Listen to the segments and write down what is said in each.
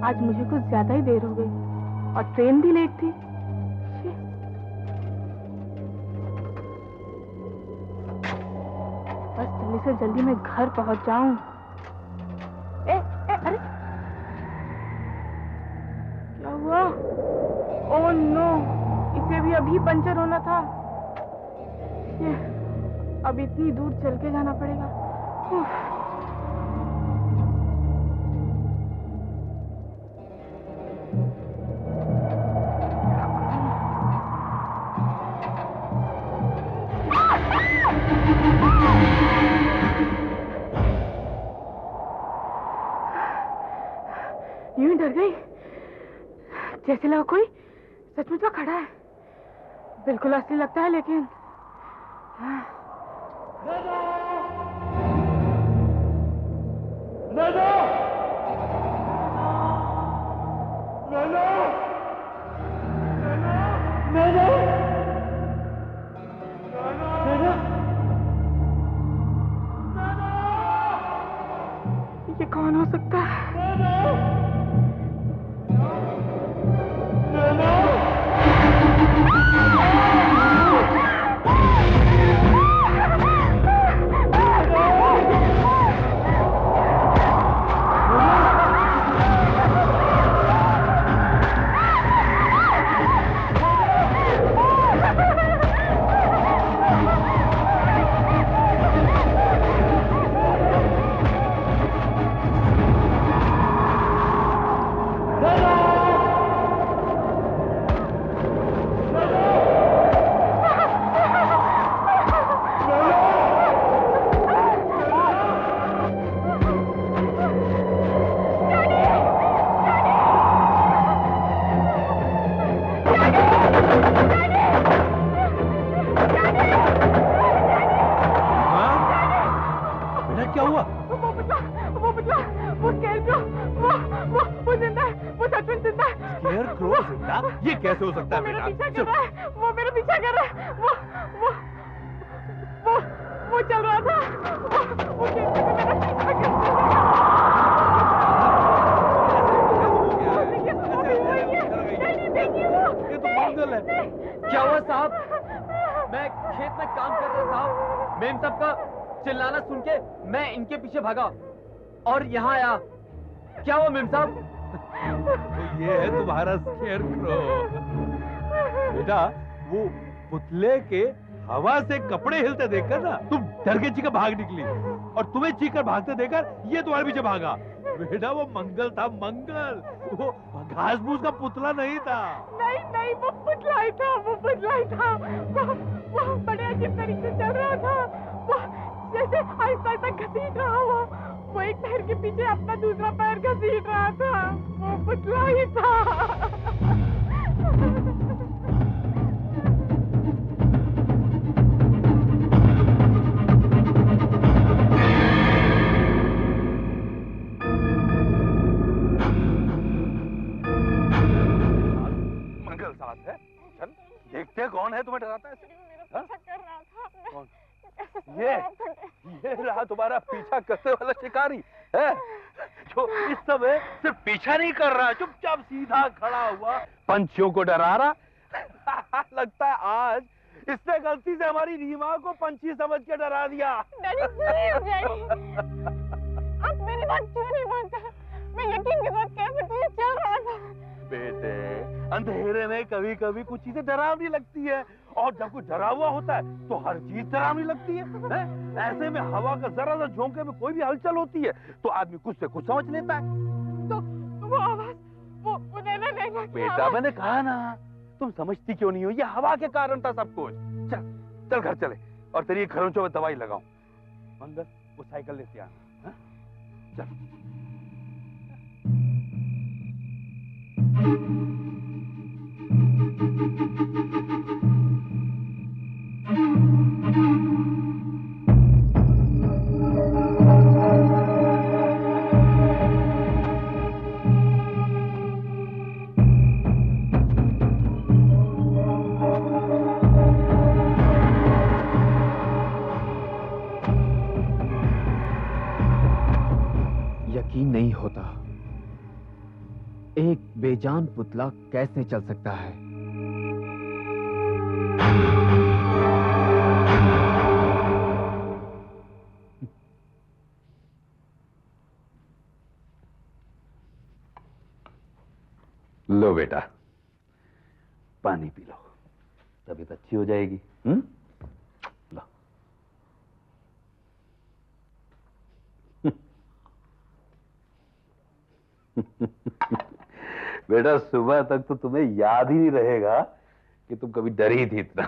आज मुझे कुछ ज्यादा ही देर हो गई और ट्रेन भी लेट थी। बस जल्दी से जल्दी मैं घर पहुंच जाऊं। अरे क्या हुआ? ओह नो, इसे भी अभी पंचर होना था। अब इतनी दूर चल के जाना पड़ेगा। यूं ही डर गई, जैसे लगा कोई सचमुच में खड़ा है। बिल्कुल असली लगता है लेकिन ये कौन हो सकता है? ये कैसे हो सकता है बेटा? वो मेरा पीछा कर रहा है। वो चल रहा था। वो कैसे मेरा पीछा कर रहा ये तो मंगल है। क्या हुआ साहब? मैं खेत में काम कर रहा साहब। मेम साहब का चिल्लाना सुन के मैं इनके पीछे भागा और यहाँ आया। क्या हुआ मेम साहब? तो ये है तुम्हारा स्केयरक्रो। बेटा वो पुतले के हवा से कपड़े हिलते देखकर ना तुम डर के चीखकर भाग निकली और तुम्हें चीखकर भागते देखकर ये तुम्हारे पीछे भागा। बेटा वो मंगल था, मंगल। वो घास फूस का पुतला नहीं था। नहीं वो पुतला ही था। वो बड़े अजीब तरीके से चल रहा था। वो जैसे आहिस्ता घसीट रहा हो। वो एक पैर के पीछे अपना दूसरा पैर घसीट रहा था। वो पुतला ही था। मंगल साथ है। चल देखते हैं कौन है तुम्हें डराता है। कौन? ये रहा तुम्हारा पीछा करने वाला शिकारी है जो इस समय सिर्फ पीछा नहीं कर रहा, चुपचाप सीधा खड़ा हुआ पंछियों को डरा रहा। लगता है आज इसने गलती से हमारी रीमा को पंछी समझ के डरा दिया। डैडी, आप मेरी बात क्यों नहीं मानते? मैं यकीन के साथ कह सकती हूँ चल रहा था। बेटे अंधेरे में कभी कभी कुछ चीजें डरावनी लगती है और जब कुछ डरा हुआ होता है तो हर चीज डरावनी लगती है? ऐसे में हवा का जरा सा झोंके में कोई भी हलचल होती है तो आदमी कुछ से कुछ समझ लेता है। तो वो आवाज वो नैना बेटा मैंने कहा ना तुम समझती क्यों नहीं हो? ये हवा के कारण था सब कुछ। चल चल घर चले और तेरी खरोंचों में दवाई लगाओ। मंगल वो साइकिल लेते आना। चल यकीन नहीं होता बेजान पुतला कैसे चल सकता है? लो बेटा, पानी पी लो, तबीयत अच्छी हो जाएगी। लो। बेटा, सुबह तक तो तुम्हें याद ही नहीं रहेगा कि तुम कभी डरी थी इतना।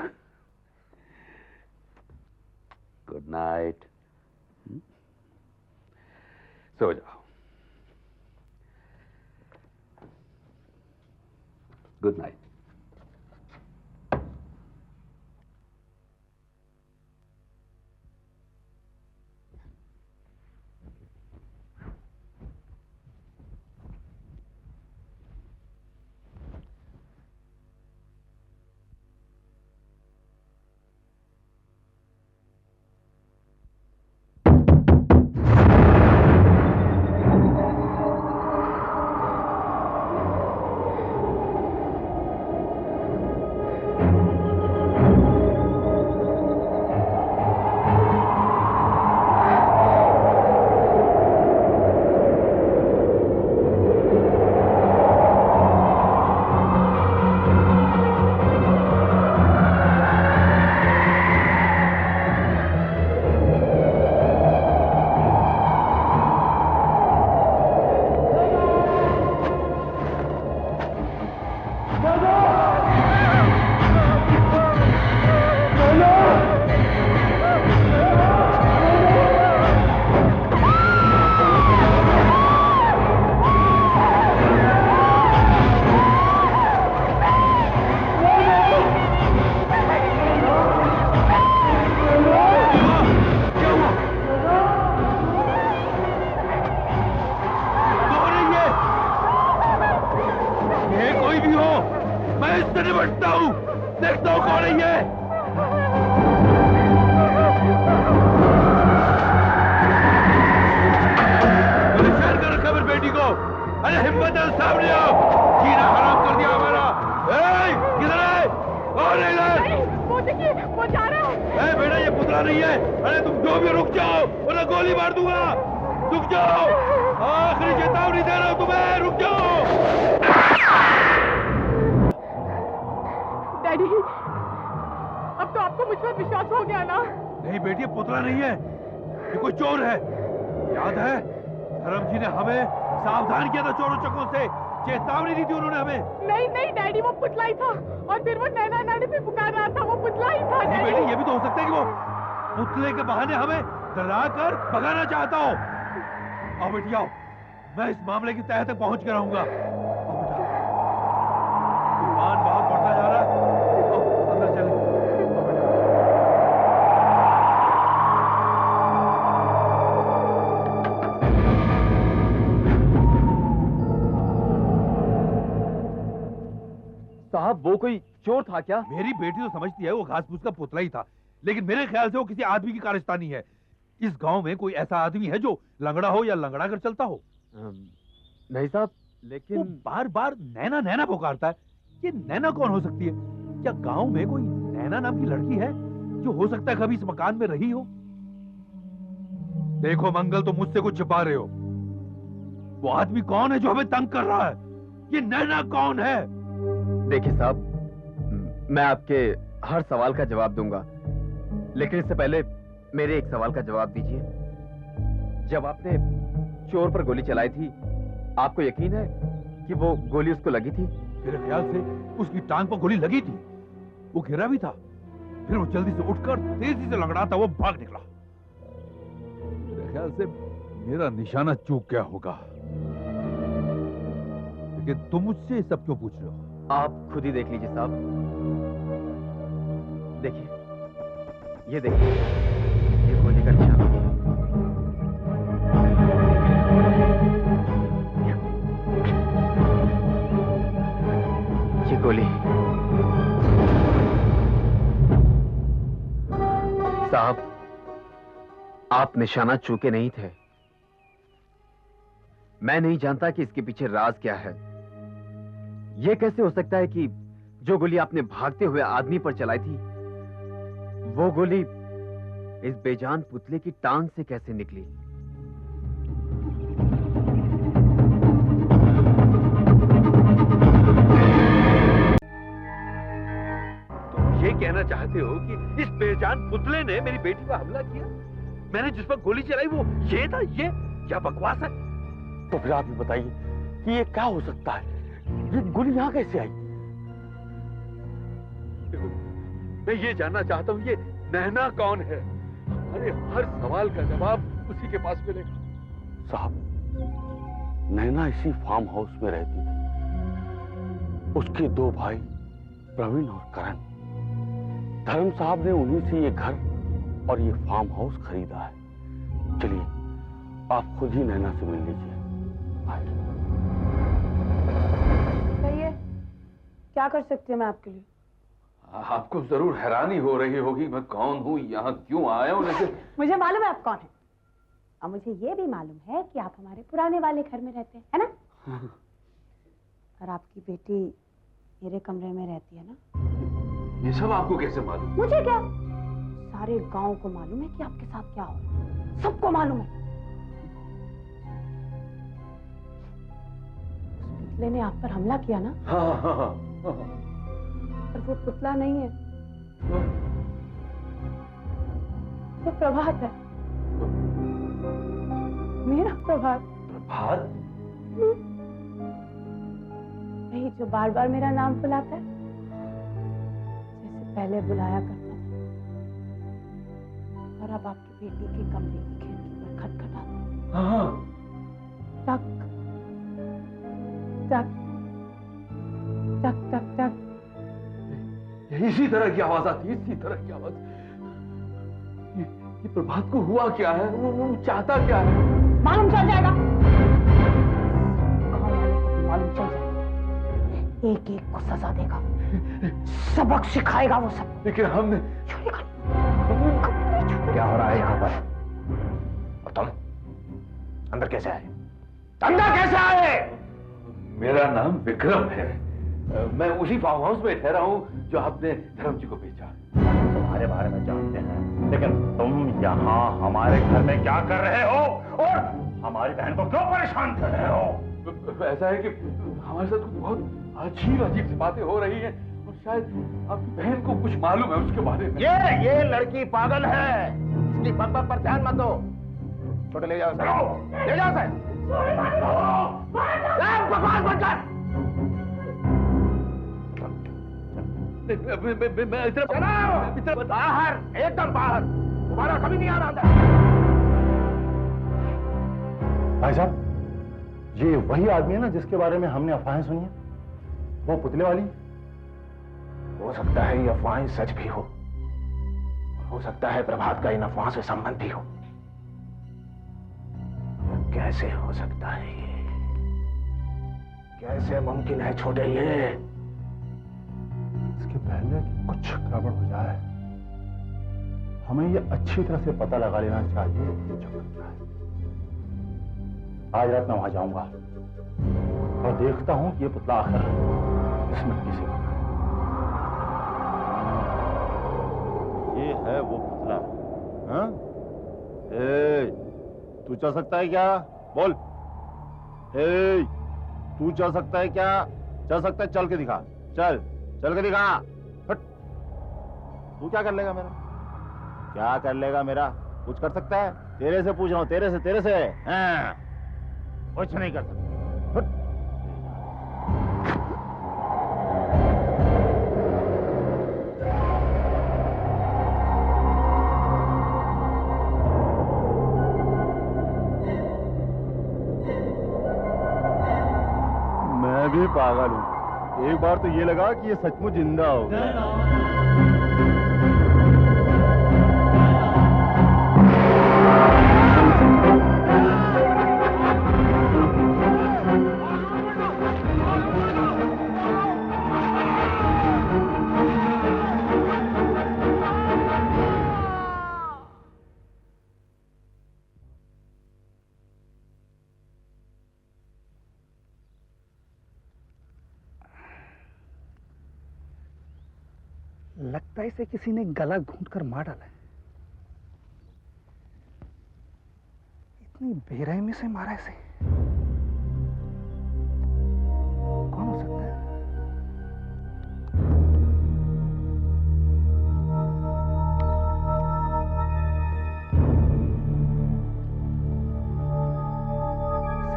Good night. सो जाओ। Good night. मैं इस मामले की तह तक पहुंच कर रहूंगा। तूफान बहुत बढ़ता जा रहा है। अंदर चले। साहब, वो कोई चोर था क्या? मेरी बेटी तो समझती है वो घास फूस का पुतला ही था, लेकिन मेरे ख्याल से वो किसी आदमी की कारस्तानी है। इस गांव में कोई ऐसा आदमी है जो लंगड़ा हो या लंगड़ा कर चलता हो? नहीं साहब, लेकिन वो बार बार नैना नैना पुकारता है। ये नैना कौन हो सकती है? क्या गांव में कोई नैना नाम की लड़की है जो हो सकता है कभी इस मकान में रही हो? देखो मंगल, तुम मुझसे कुछ छिपा रहे हो। वो आदमी कौन है जो हमें तंग कर रहा है? ये नैना कौन है? देखिए साहब, मैं आपके हर सवाल का जवाब दूंगा, लेकिन इससे पहले मेरे एक सवाल का जवाब दीजिए। जब आपने चोर पर गोली चलाई थी, आपको यकीन है कि वो गोली उसको लगी थी? मेरे ख्याल से उसकी टांग पर गोली लगी थी। वो गिरा भी था, फिर वो जल्दी से उठकर तेजी से लंगड़ाता वो भाग निकला। मेरे ख्याल से मेरा निशाना चूक गया होगा। लेकिन तुम मुझसे सब क्यों पूछ रहे हो? आप खुद ही देख लीजिए साहब। देखिए, ये देखिए, ये गोली का निशान। ये गोली। साहब, आप निशाना चूके नहीं थे। मैं नहीं जानता कि इसके पीछे राज क्या है, यह कैसे हो सकता है कि जो गोली आपने भागते हुए आदमी पर चलाई थी, वो गोली इस बेजान पुतले की टांग से कैसे निकली? तुम ये कहना चाहते हो कि इस बेजान पुतले ने मेरी बेटी पर हमला किया? मैंने जिस पर गोली चलाई वो ये था? ये क्या बकवास है? तो फिर आप ये बताइए कि ये क्या हो सकता है? ये गोली यहां कैसे आई? देखो, मैं ये जानना चाहता हूं, ये नैना कौन है? अरे हर सवाल का जवाब उसी के पास मिलेगा। साहब, नैना इसी फार्म हाउस में रहती थी। उसके दो भाई प्रवीण और करण, धर्म साहब ने उन्हीं से ये घर और ये फार्म हाउस खरीदा है। चलिए, आप खुद ही नैना से मिल लीजिए। कहिए, क्या कर सकती हूँ मैं आपके लिए? आपको जरूर हैरानी हो रही होगी मैं कौन हूँ, यहाँ क्यों आया हूँ, लेकिन मुझे मालूम है आप कौन है, और मुझे ये भी मालूम है कि आप हमारे पुराने वाले घर में रहते हैं, है ना? और आपकी बेटी मेरे कमरे में रहती है ना? ये सब आपको कैसे मालूम? मुझे क्या, सारे गांव को मालूम है कि आपके साथ क्या हो रहा है, सबको मालूम है। उस पुतले ने आप पर हमला किया ना? हाँ। पर वो पुतला नहीं है, वो प्रभात है, मेरा प्रभात। प्रभात? वही जो बार बार मेरा नाम बुलाता है, जैसे पहले बुलाया करता था, और अब आपकी बेटी के कमरे की खिड़की पर खटखटाता है। हाँ। टक टक टक टक टक। इसी तरह की आवाज आती है, इसी तरह की आवाज। ये प्रभात को हुआ क्या है? वो चाहता क्या है? मालूम चल जाएगा, गाँव वालों को भी मालूम चल जाएगा, एक एक को सजा देगा, सबक सिखाएगा वो सब। लेकिन हमने क्या हो रहा है यहाँ पर? और तुम अंदर कैसे आए? अंदर कैसे आए? मेरा नाम विक्रम है, मैं उसी फार्म हाउस में ठहरा हूँ जो आपने धर्म जी को बेचा। तुम्हारे बारे में जानते हैं, लेकिन तुम यहाँ हमारे घर में क्या कर रहे हो और हमारी बहन को क्यों परेशान कर रहे हो? ऐसा है कि हमारे साथ कुछ बहुत अजीब सी बातें हो रही हैं और शायद आपकी बहन को कुछ मालूम है उसके बारे में। ये लड़की पागल है, इसकी बकबक पर ध्यान मत दो। छोटे ले जाओ, ले जाओ सर। बकवास मत कर। मैं इतना बाहर, एकदम बाहर, दोबारा कभी नहीं आना अंदर। भाई साहब, ये वही आदमी है ना जिसके बारे में हमने अफवाहें सुनी है, वो पुतले वाली? हो सकता है ये अफवाहें सच भी हो सकता है प्रभात का इन अफवाहों से संबंध भी हो। कैसे हो सकता है ये? कैसे मुमकिन है छोटे ये? इसके पहले कि कुछ गड़बड़ हो जाए, हमें ये अच्छी तरह से पता लगा लेना चाहिए ये चक्कर क्या है। आज रात मैं वहां जाऊंगा और देखता हूं कि ये पुतला आखिर इस मिट्टी से बना है। ये है वो पुतला? हाँ? तू चल सकता है क्या? बोल। तू चल सकता है क्या? चल सकता है, चल के दिखा। चल के दिखा। हट। तू क्या कर लेगा मेरा? क्या कर लेगा मेरा? कुछ कर सकता है? तेरे से पूछ रहा हूं, तेरे से। हाँ, कुछ नहीं कर सकता। हट। मैं भी पागल हूं, एक बार तो ये लगा कि ये सचमुच जिंदा हो। लगता है इसे किसी ने गला घूंट कर मार डाला है। इतनी बेरहमी से मारा इसे, कौन हो सकता है?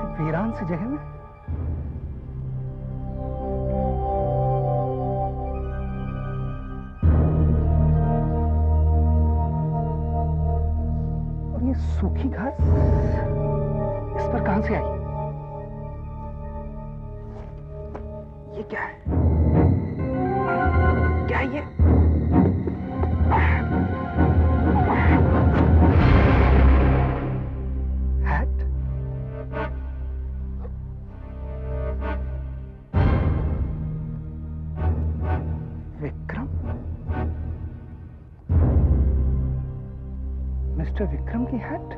इस वीरान सी जगह में सूखी घास इस पर कहां से आई? ये क्या है? क्या है ये? हैट? विक्रम? मिस्टर विक्रम की हैट?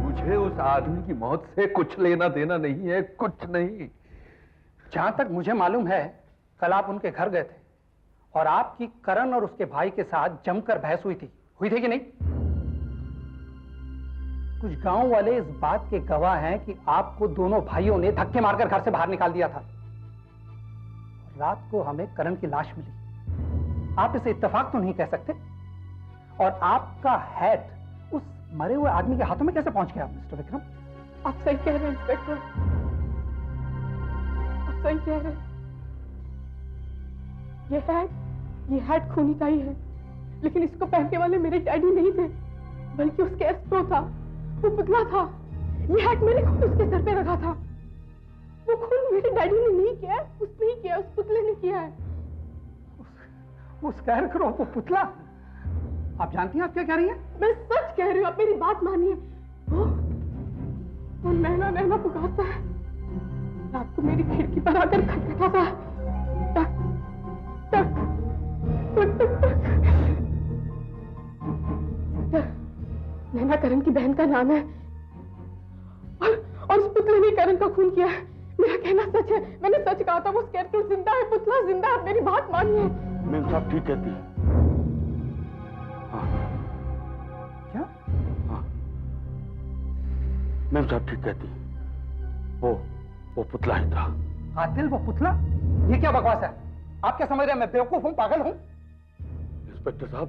मुझे उस आदमी की मौत से कुछ लेना देना नहीं है, कुछ नहीं। जहां तक मुझे मालूम है, कल आप उनके घर गए थे और आपकी करण और उसके भाई के साथ जमकर बहस हुई थी कि नहीं? कुछ गांव वाले इस बात के गवाह हैं कि आपको दोनों भाइयों ने धक्के मारकर घर से बाहर निकाल दिया था। रात को हमें करण की लाश मिली। आप इसे इत्तेफाक तो नहीं कह सकते? और आपका हैट उस मरे हुए आदमी के हाथों में कैसे पहुंच गया मिस्टर विक्रम? आप सही कह रहे हैं इंस्पेक्टर, आप सही कह रहे हैं। ये हैट खूनी का ही है, लेकिन इसको पहनने वाले मेरे डैडी नहीं थे, बल्कि उसके एस्ट्रो था, वो पुतला था। ये हैट मैंने खुद उसके सर पे रखा था। वो खून मेरे डैडी ने नहीं किया, उसने ही किया, उस पुतले ने किया है। वो स्कैरक्रो, वो पुतला? आप जानती हैं आप क्या कह रही हैं? मैं सच कह रही हूँ, आप मेरी बात मानिए। वो नैना नैना पुकारता है। रात को मेरी खिड़की पर आकर खटखटाता है। टक टक टक टक टक। नैना करण की बहन का नाम है और उस पुतले ने करण का खून किया है। मेरा कहना सच है, मैंने सच कहा था। वो स्कैरक्रो जिंदा है, पुतला जिंदा है। मेरी बात मानिए। मेम साहब ठीक कहती है। हाँ। क्या? हाँ, मेम साहब ठीक कहती है। वो पुतला ही था। कातिल वो पुतला? ये क्या बकवास है? आप क्या समझ रहे हैं? मैं बेवकूफ हूं, पागल हूं? इंस्पेक्टर साहब,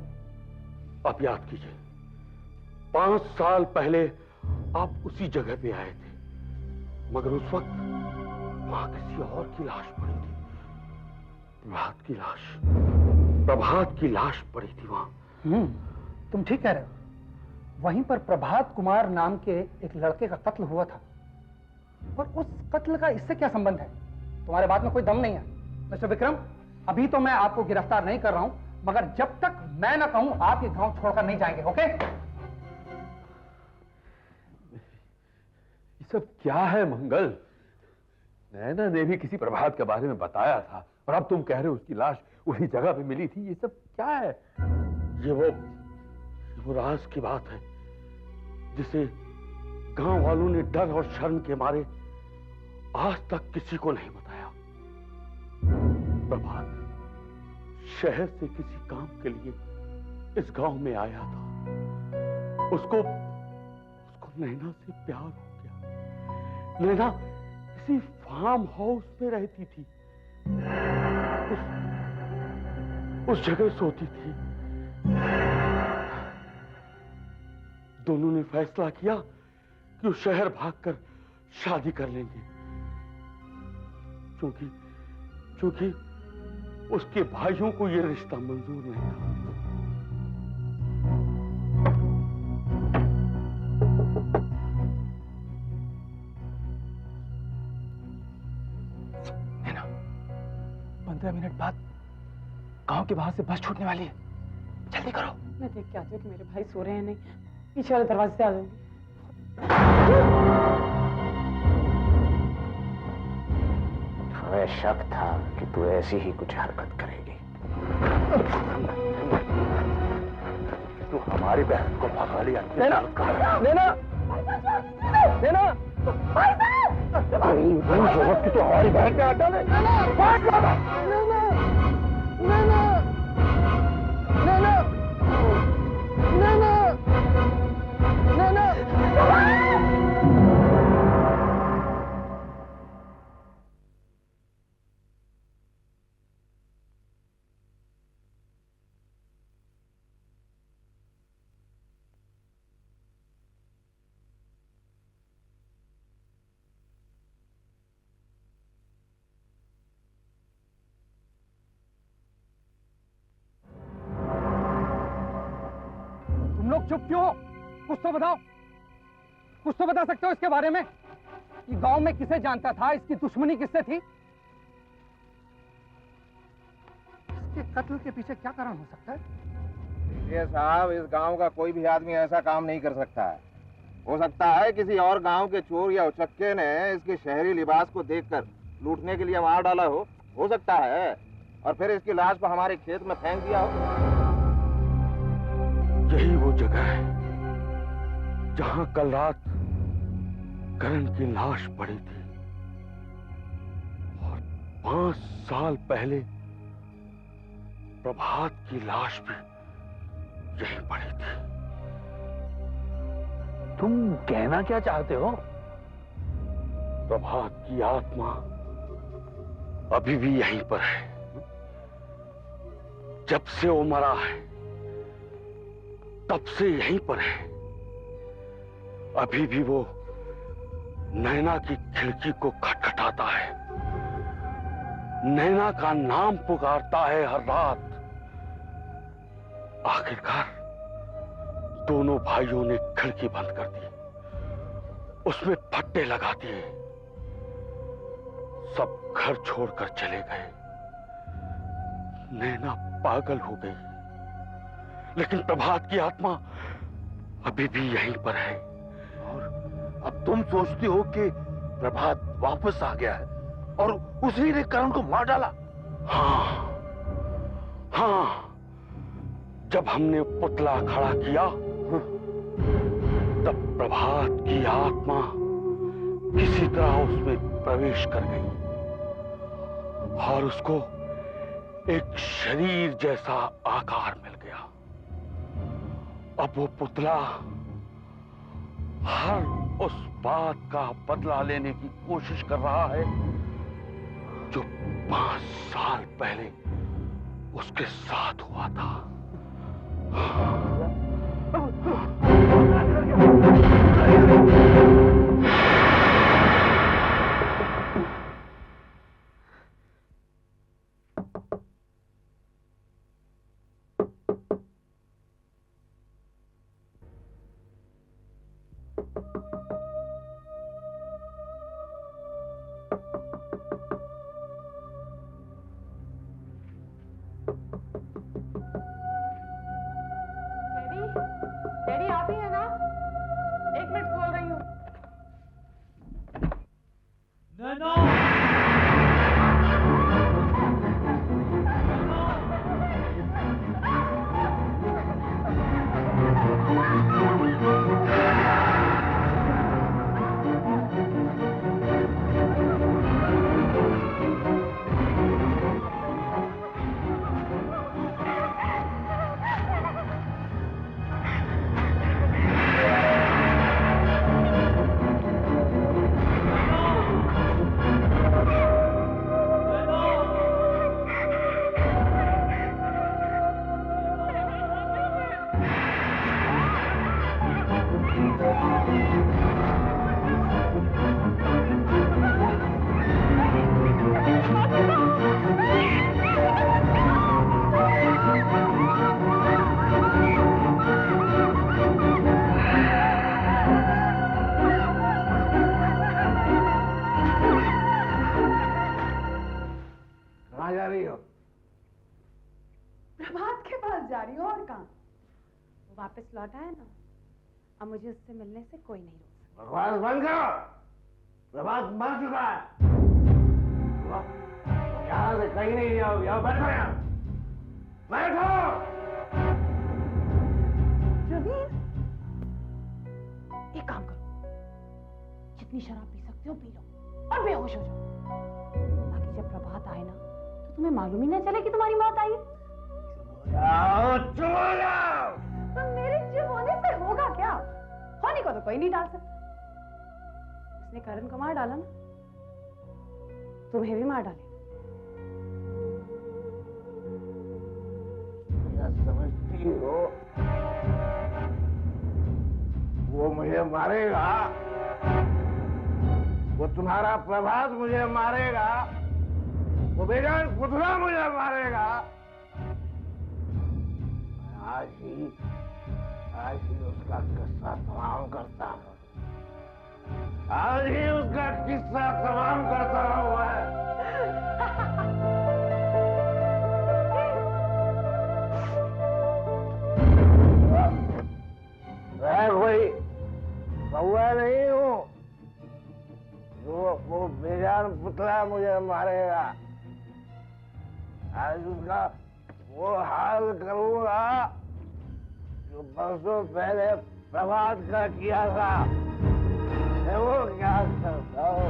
आप याद कीजिए, 5 साल पहले आप उसी जगह पे आए थे, मगर उस वक्त वहां किसी और की लाश पड़ी थी। प्रभात की लाश पड़ी थी वहां। तुम ठीक कह रहे हो। वहीं पर प्रभात कुमार नाम के एक लड़के का कत्ल हुआ था। और उस कत्ल का इससे क्या संबंध है? तुम्हारे बात में कोई दम नहीं है मिस्टर विक्रम। अभी तो मैं आपको गिरफ्तार नहीं कर रहा हूं, मगर जब तक मैं ना कहूं आप ये गांव छोड़कर नहीं जाएंगे। ओके? ये सब क्या है मंगल? नैना ने भी किसी प्रभात के बारे में बताया था, और अब तुम कह रहे हो उसकी लाश उसी जगह पे मिली थी। ये सब क्या है? ये वो राज की बात है जिसे गांव वालों ने डर और शर्म के मारे आज तक किसी को नहीं बताया। प्रभात शहर से किसी काम के लिए इस गांव में आया था। उसको नैना से प्यार हो गया। नैना किसी फार्म हाउस में रहती थी, उस जगह सोती थी। दोनों ने फैसला किया कि वो शहर भागकर शादी कर लेंगे, क्योंकि उसके भाइयों को यह रिश्ता मंजूर नहीं था। नैना, 15 मिनट बाद गांव के बाहर से बस छूटने वाली है। जल्दी करो। मैं देख के आती हूँ कि मेरे भाई सो रहे हैं नहीं। पीछे वाले दरवाजे से आ जाऊंगी। हमें शक था कि तू ऐसी ही कुछ हरकत करेगी। तू हमारी बहन को भगा लिया। नैना, नैना, नैना, भाई साहब! तो हमारी बहन पे हाथ डाले। तुम लोग चुप क्यों हो? कुछ तो बताओ, कुछ तो बता सकते हो इसके बारे में? ये गांव में किसे जानता था? इसकी दुश्मनी किससे थी? इसके कत्ल के पीछे क्या कारण हो सकता है? देखिए साहब, इस गांव का कोई भी आदमी ऐसा काम नहीं कर सकता है। हो सकता है किसी और गांव के चोर या उचक्के ने इसके शहरी लिबास को देखकर लूटने के लिए मार डाला हो सकता है, और फिर इसकी लाश को हमारे खेत में फेंक दिया हो। यही वो जगह है जहां कल रात करण की लाश पड़ी थी, और 5 साल पहले प्रभात की लाश भी यहीं पड़ी थी। तुम कहना क्या चाहते हो? प्रभात की आत्मा अभी भी यहीं पर है। जब से वो मरा है तब से यहीं पर है। अभी भी वो नैना की खिड़की को खटखटाता है, नैना का नाम पुकारता है हर रात। आखिरकार दोनों भाइयों ने खिड़की बंद कर दी, उसमें फट्टे लगा दिए, सब घर छोड़कर चले गए। नैना पागल हो गई, लेकिन प्रभात की आत्मा अभी भी यहीं पर है। और अब तुम सोचती हो कि प्रभात वापस आ गया है और उसी ने करण को मार डाला? हाँ, जब हमने पुतला खड़ा किया तब प्रभात की आत्मा किसी तरह उसमें प्रवेश कर गई और उसको एक शरीर जैसा आकार मिल गया। अब वो पुतला हर उस बात का बदला लेने की कोशिश कर रहा है जो 5 साल पहले उसके साथ हुआ था। डैडी आप ही है ना? 1 मिनट खोल रही हूँ। जा रही हो? प्रभात के पास जा रही हूँ, और कहाँ? वो वापस लौटा है ना, अब मुझे उससे मिलने से कोई नहीं रोक सकता। बकवास बंद करो, प्रभात मर चुका है। यहाँ से कहीं नहीं जाओगे, आओ बैठो यहाँ, बैठो। प्रवीण, एक काम करो, जितनी शराब पी सकते हो पी लो, और बेहोश हो जाओ, ताकि जब प्रभात आए ना तो तुम्हें मालूम ही ना चले कि तुम्हारी मौत आई है। तो मेरे चुप होने से होगा क्या? होने को तो कोई नहीं डाल सकता। उसने करण को मार डाला ना, तुम्हें भी मार डाले। क्या समझती हो? वो मुझे मारेगा, वो तुम्हारा प्रभात मुझे मारेगा, वो बेजान पुतला मुझे मारेगा। आज ही उसका किस्सा तमाम करता हूँ। आज ही उसका किस्सा तमाम करता हूँ मैं। मैं कोई कौवा नहीं हूँ जो वो बेजान पुतला मुझे मारेगा। आज उसका वो हाल करूंगा जो बरसों पहले प्रभात का किया था। मैं वो क्या करता हूँ।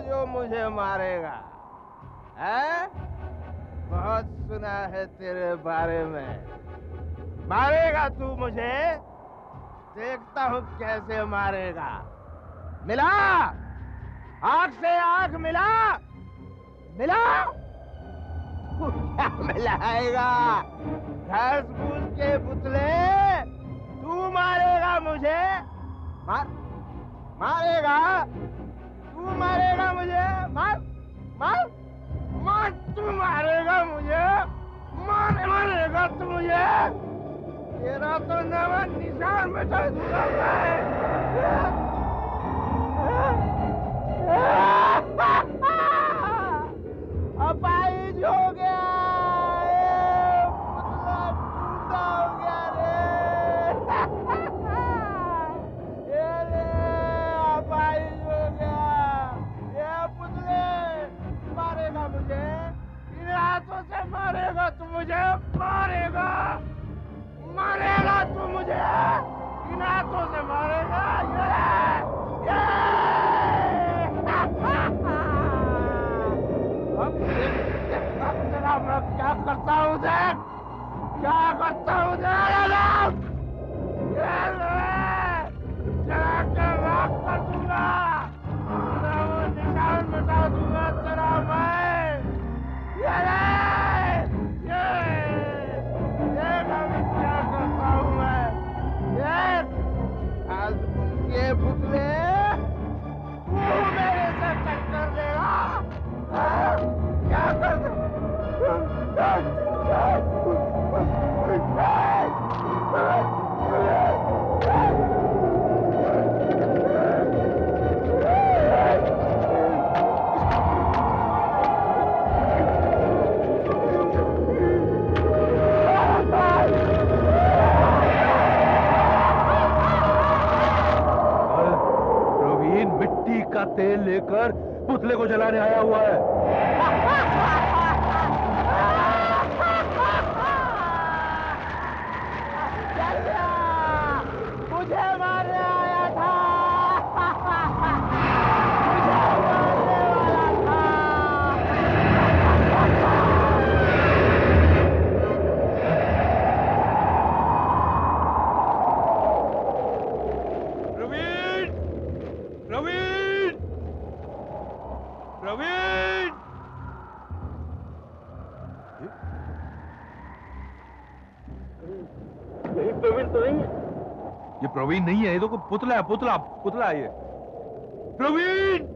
जो मुझे मारेगा है? बहुत सुना है तेरे बारे में। मारेगा तू मुझे? देखता हूँ कैसे मारेगा। मिला, आंख से आंख मिला, मिला। तू क्या मिलाएगा? घास फूस के पुतले, तू मारेगा मुझे? मारेगा? तू मारेगा मुझे? मार तू मारेगा मुझे? मारेगा तू मुझे? तेरा तो नाम निशान मिटा दूंगा मैं। अपाहिज हो गया, पुतला टूटा हो गया रे। ये रे अपाहिज हो गया। ये पुतले मारेगा मुझे, इन हाथों से मारेगा तू मुझे, मारेगा तू मुझे, इन हाथों से मारेगा। अब तेरा मैं क्या करता हूँ देख, क्या करता हूँ देख। चला के राख कर दूंगा, निशान मिटा दूंगा तेरा मैं। अभी क्या करता हूँ मैं? आज ये पुतले तू मेरे से टक्कर देगा। क्या कर मिट्टी का तेल लेकर पुतले को जलाने आया हुआ है। मुझे मारने आया था। ये प्रवीण नहीं है, ये तो पुतला है, पुतला है ये। प्रवीण!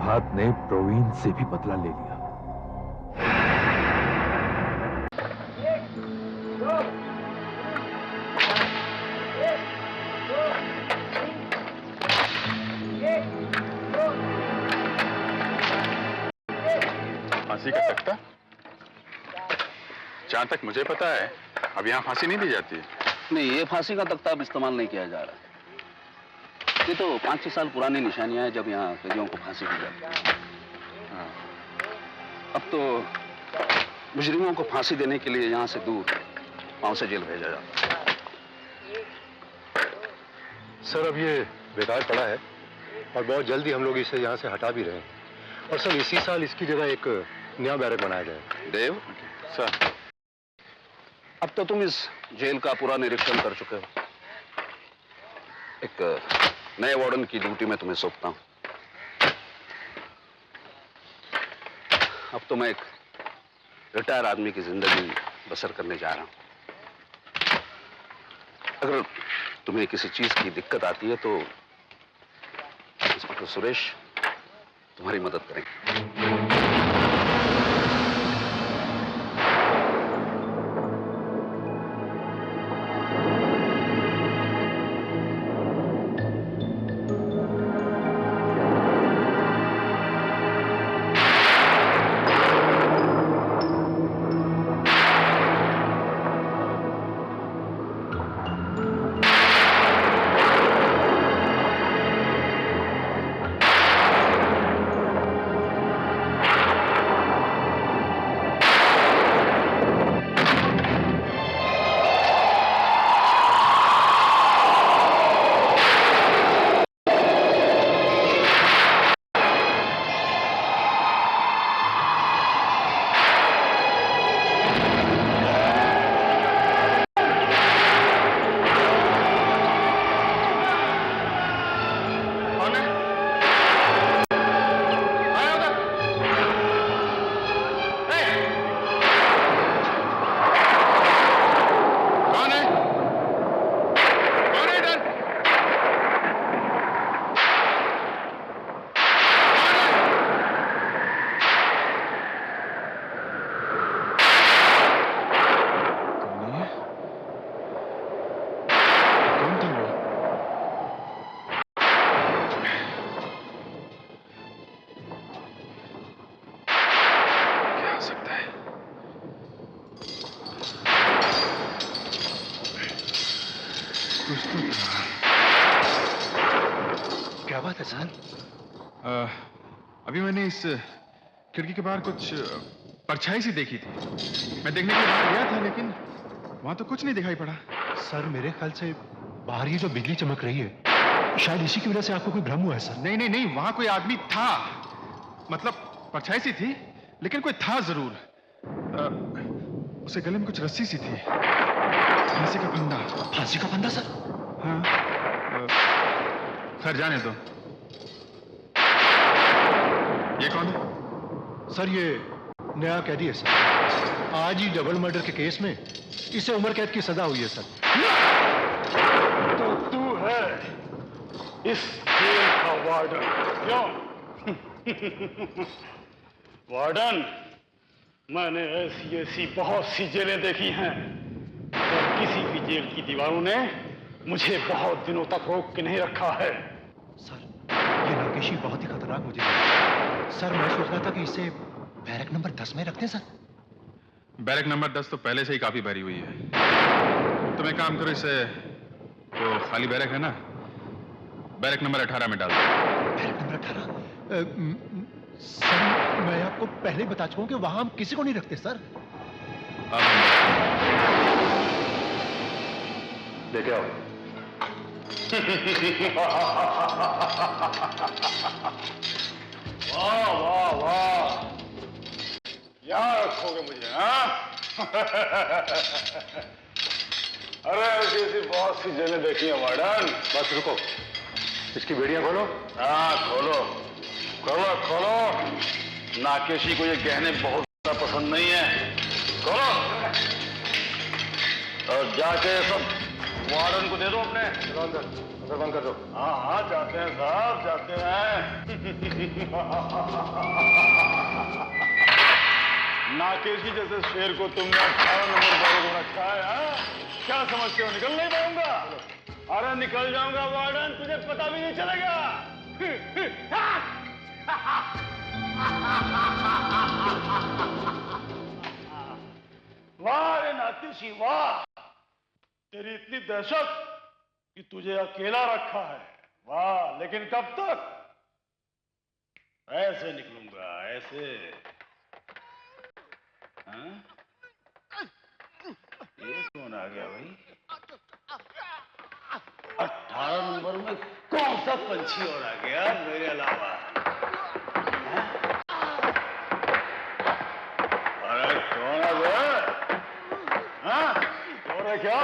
प्रभात ने प्रवीण से भी बदला ले लिया। फांसी का तख्ता? जहां तक मुझे पता है अब यहाँ फांसी नहीं दी जाती। नहीं, ये फांसी का तख्ता अब इस्तेमाल नहीं किया जा रहा। ये तो 5-6 साल पुरानी निशानियां हैं जब यहाँ कैदियों को फांसी दी जाती है। अब तो मुजरिमों को फांसी देने के लिए यहाँ से दूर पांव से जेल भेजा जाता है। सर अब ये बेकार पड़ा है और बहुत जल्दी हम लोग इसे यहाँ से हटा भी रहे हैं। और सर इसी साल इसकी जगह एक नया बैरक बनाया जाए। देव सर, अब तो तुम इस जेल का पूरा निरीक्षण कर चुके हो। एक नए वार्डन की ड्यूटी में तुम्हें सौंपता हूं। अब तो मैं एक रिटायर आदमी की जिंदगी बसर करने जा रहा हूं। अगर तुम्हें किसी चीज की दिक्कत आती है तो इंस्पेक्टर सुरेश तुम्हारी मदद करेंगे। क्या बात है सर? अभी मैंने इस खिड़की के बाहर कुछ परछाई सी देखी थी। मैं देखने के लिए बाहर गया था लेकिन वहां तो कुछ नहीं दिखाई पड़ा। सर मेरे ख्याल से बाहर ये जो बिजली चमक रही है शायद इसी की वजह से आपको कोई भ्रम हुआ है सर। नहीं नहीं नहीं, वहां कोई आदमी था। मतलब परछाई सी थी लेकिन कोई था जरूर। उसे गले में कुछ रस्सी सी थी, फांसी का फंदा। फांसी का फंदा सर? हाँ। खैर जाने दो। ये कौन है? सर ये नया कैदी है सर। आज ही डबल मर्डर के केस में इसे उम्र कैद की सजा हुई है सर। तो तू है इस जेल का वार्डन, क्यों? वार्डन, मैंने ऐसी बहुत सी जेलें देखी हैं और किसी भी जेल की दीवारों ने मुझे बहुत दिनों तक रोक के नहीं रखा है। सर ये नाकेशी बहुत ही खतरनाक मुझे लगा। सर मैं सोच रहा था कि इसे बैरक नंबर 10 में रखते हैं सर। बैरक नंबर 10 तो पहले से ही काफी भरी हुई है। तुम एक काम करो, इसे वो खाली बैरक है ना, बैरक नंबर 18 में डाल दो। Barrack number 18? सर मैं आपको पहले ही बता चुका हूं कि वहां हम किसी को नहीं रखते सर। देखे आओ। वाह वाह वाह, यहाँ रखोगे मुझे? हाँ? अरे ऐसी बहुत सी जेलें देखी हैं वार्डन। बस रुको, इसकी बेड़ियां खोलो। हाँ खोलो खोलो खोलो। नाकेशी को ये गहने बहुत ज्यादा पसंद नहीं है। खोलो और जाके सब वार्डन को दे दो अपने। चलो अंदर, अंदर बंद कर दो। हाँ हाँ जाते हैं साहब, जाते हैं। नाकेशी जैसे शेर को तुमने 18 नंबर बैरक में रखा है, हाँ? क्या समझते हो निकल नहीं पाऊंगा? अरे निकल जाऊंगा वार्डन, तुझे पता भी नहीं चलेगा। वाह रे नाकेशी वाह, तेरी इतनी दहशत कि तुझे अकेला रखा है। वाह, लेकिन कब तक? ऐसे निकलूंगा, ऐसे। हाँ? ये कौन आ गया भाई? 18 नंबर में कौन सा पंछी और आ गया मेरे अलावा? हाँ? अरे कौन है वो? हाँ? कौन है क्या?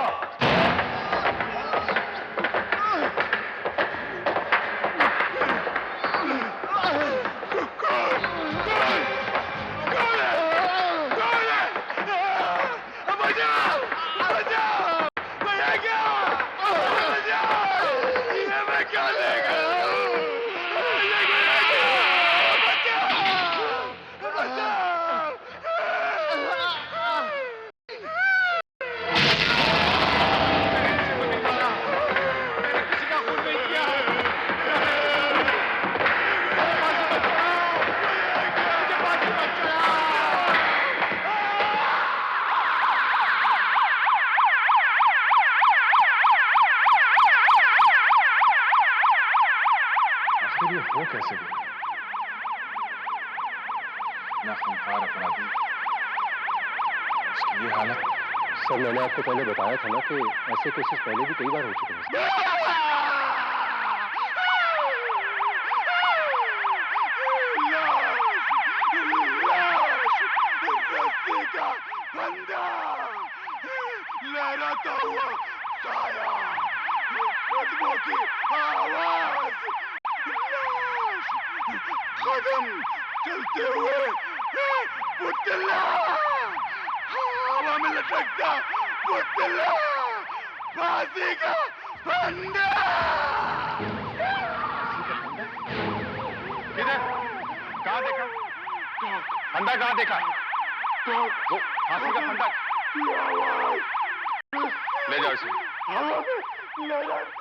कैसे गया? ना खूंखार अपराधी, उसकी ये हालत। सर मैंने आपको पहले बताया था ना कि ऐसे केसेस पहले भी कई बार हो चुके हैं। लहराता हुआ साया, कदमों की आवाज, कदम चलते हुए पुतला, हवा में लटकता पुतला, फांसी का फंदा। किधर? कहाँ देखा? फंदा कहाँ देखा? वो फांसी का फंदा। ले जाओ इसे। हवा में ले जाती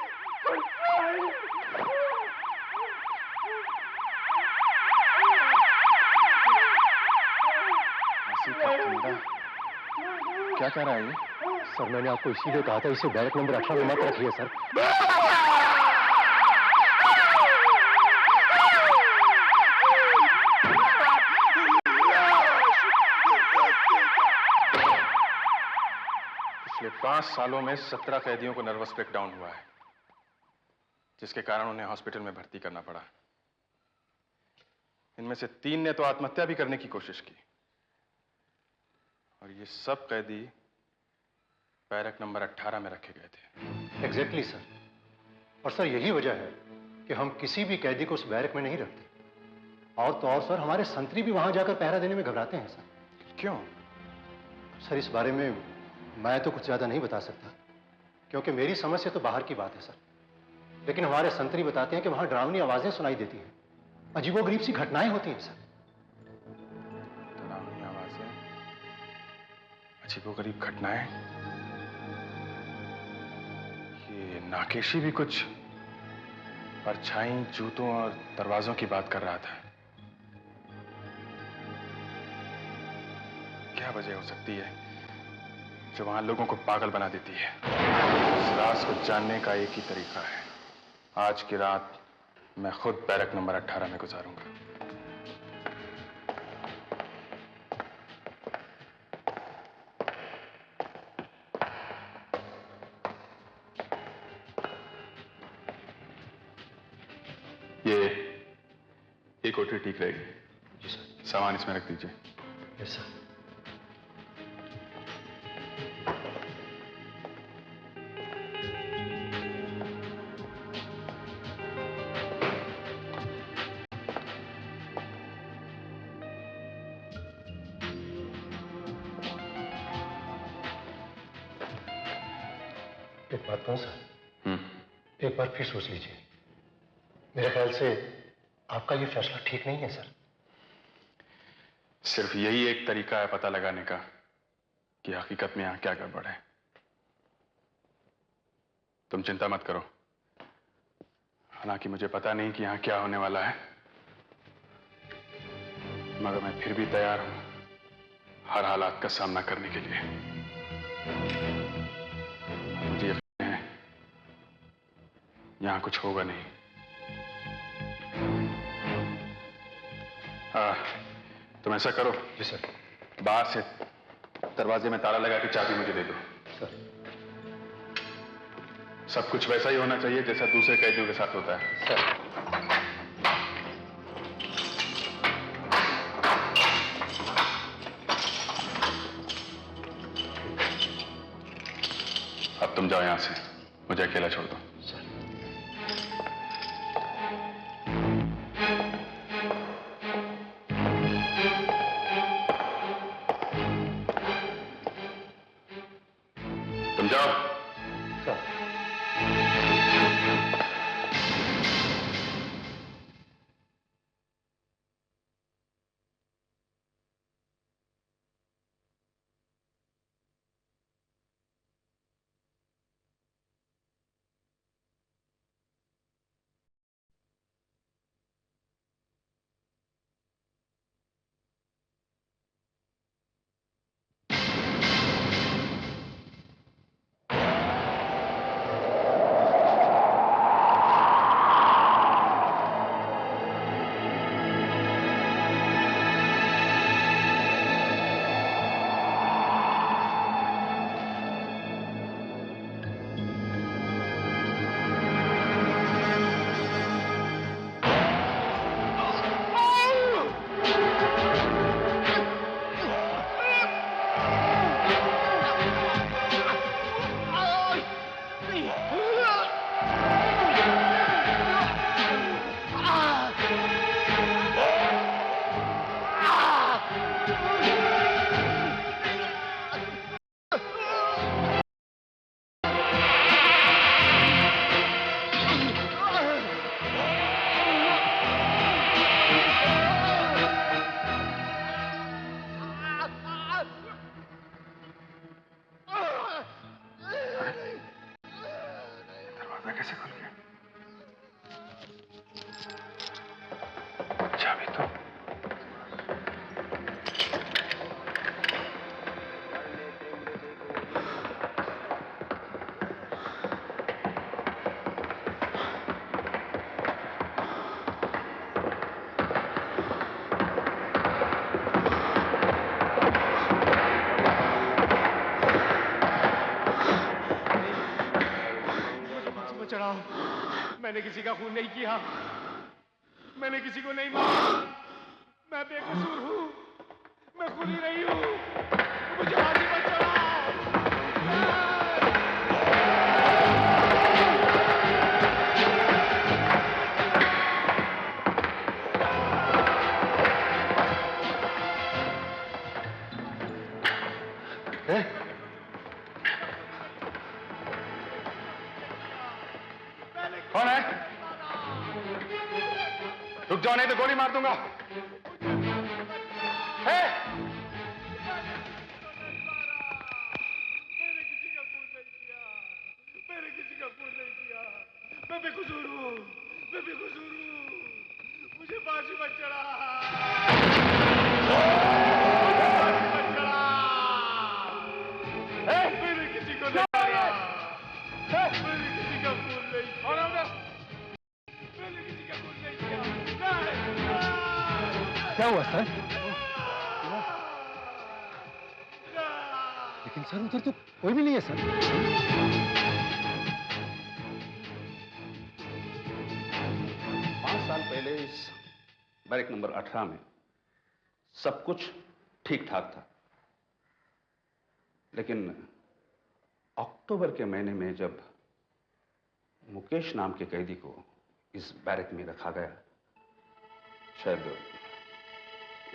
क्या कह रहा है ये? सर मैंने आपको इसीलिए कहा था इसे बैरक नंबर 18 में मत रखिए सर। पिछले 5 सालों में 17 कैदियों को नर्वस ब्रेकडाउन हुआ है, जिसके कारण उन्हें हॉस्पिटल में भर्ती करना पड़ा। इनमें से 3 ने तो आत्महत्या भी करने की कोशिश की, और ये सब कैदी बैरक नंबर 18 में रखे गए थे। Exactly sir. और सर यही वजह है कि हम किसी भी कैदी को उस बैरक में नहीं रखते। और तो और सर हमारे संतरी भी वहां जाकर पहरा देने में घबराते हैं सर। क्यों? सर इस बारे में मैं तो कुछ ज्यादा नहीं बता सकता, क्योंकि मेरी समझ से तो बाहर की बात है सर। लेकिन हमारे संतरी बताते हैं कि वहां डरावनी आवाजें सुनाई देती हैं, अजीबोगरीब सी घटनाएं होती हैं सर। डरावनी आवाजें, अजीबोगरीब घटनाएं। ये नाकेशी भी कुछ परछाई, जूतों और दरवाजों की बात कर रहा था। क्या वजह हो सकती है जो वहां लोगों को पागल बना देती है? इस राज को जानने का एक ही तरीका है। आज की रात मैं खुद बैरक नंबर 18 में गुजारूंगा। ये कोठरी ठीक रहेगी? जी सर। सामान इसमें रख दीजिए। Yes sir. एक बात कहूं सर, एक बार फिर सोच लीजिए। मेरे ख्याल से आपका ये फैसला ठीक नहीं है सर। सिर्फ यही एक तरीका है पता लगाने का कि हकीकत में यहां क्या गड़बड़ है। तुम चिंता मत करो, हालांकि मुझे पता नहीं कि यहां क्या होने वाला है, मगर मैं फिर भी तैयार हूं हर हालात का सामना करने के लिए। मुझे यकीन है यहां कुछ होगा नहीं। तुम ऐसा करो, जी सर, बाहर से दरवाजे में ताला लगा के चाबी मुझे दे दो। सर। सब कुछ वैसा ही होना चाहिए जैसा दूसरे कैदियों के साथ होता है। सर। अब तुम जाओ यहां से, मुझे अकेला छोड़ दो। तुम जाओ। सर। कैसे खुल गया? चाबी तो चढ़ाओ, मैंने किसी का खून नहीं किया, मैंने किसी को नहीं मारा, मैं बेकसूर हूँ, मैं खूनी नहीं हूँ, मुझे फांसी पर चढ़ाओ। कौन है? रुक जाओ नहीं तो गोली मार दूंगा। है? मैंने किसी का खून नहीं किया, मैंने किसी का खून नहीं किया, मैं बेकसूर हूँ, मैं बेकसूर हूँ, मुझे फांसी पर चढ़ा। मैंने किसी को नहीं मारा, मैंने किसी का खून नहीं किया, मैंने किसी का खून नहीं किया। क्या हुआ सर? लेकिन सर उधर तो कोई भी नहीं है सर। 5 साल पहले इस बैरक नंबर 18 में सब कुछ ठीक ठाक था, लेकिन अक्टूबर के महीने में जब मुकेश नाम के कैदी को इस बैरक में रखा गया, शायद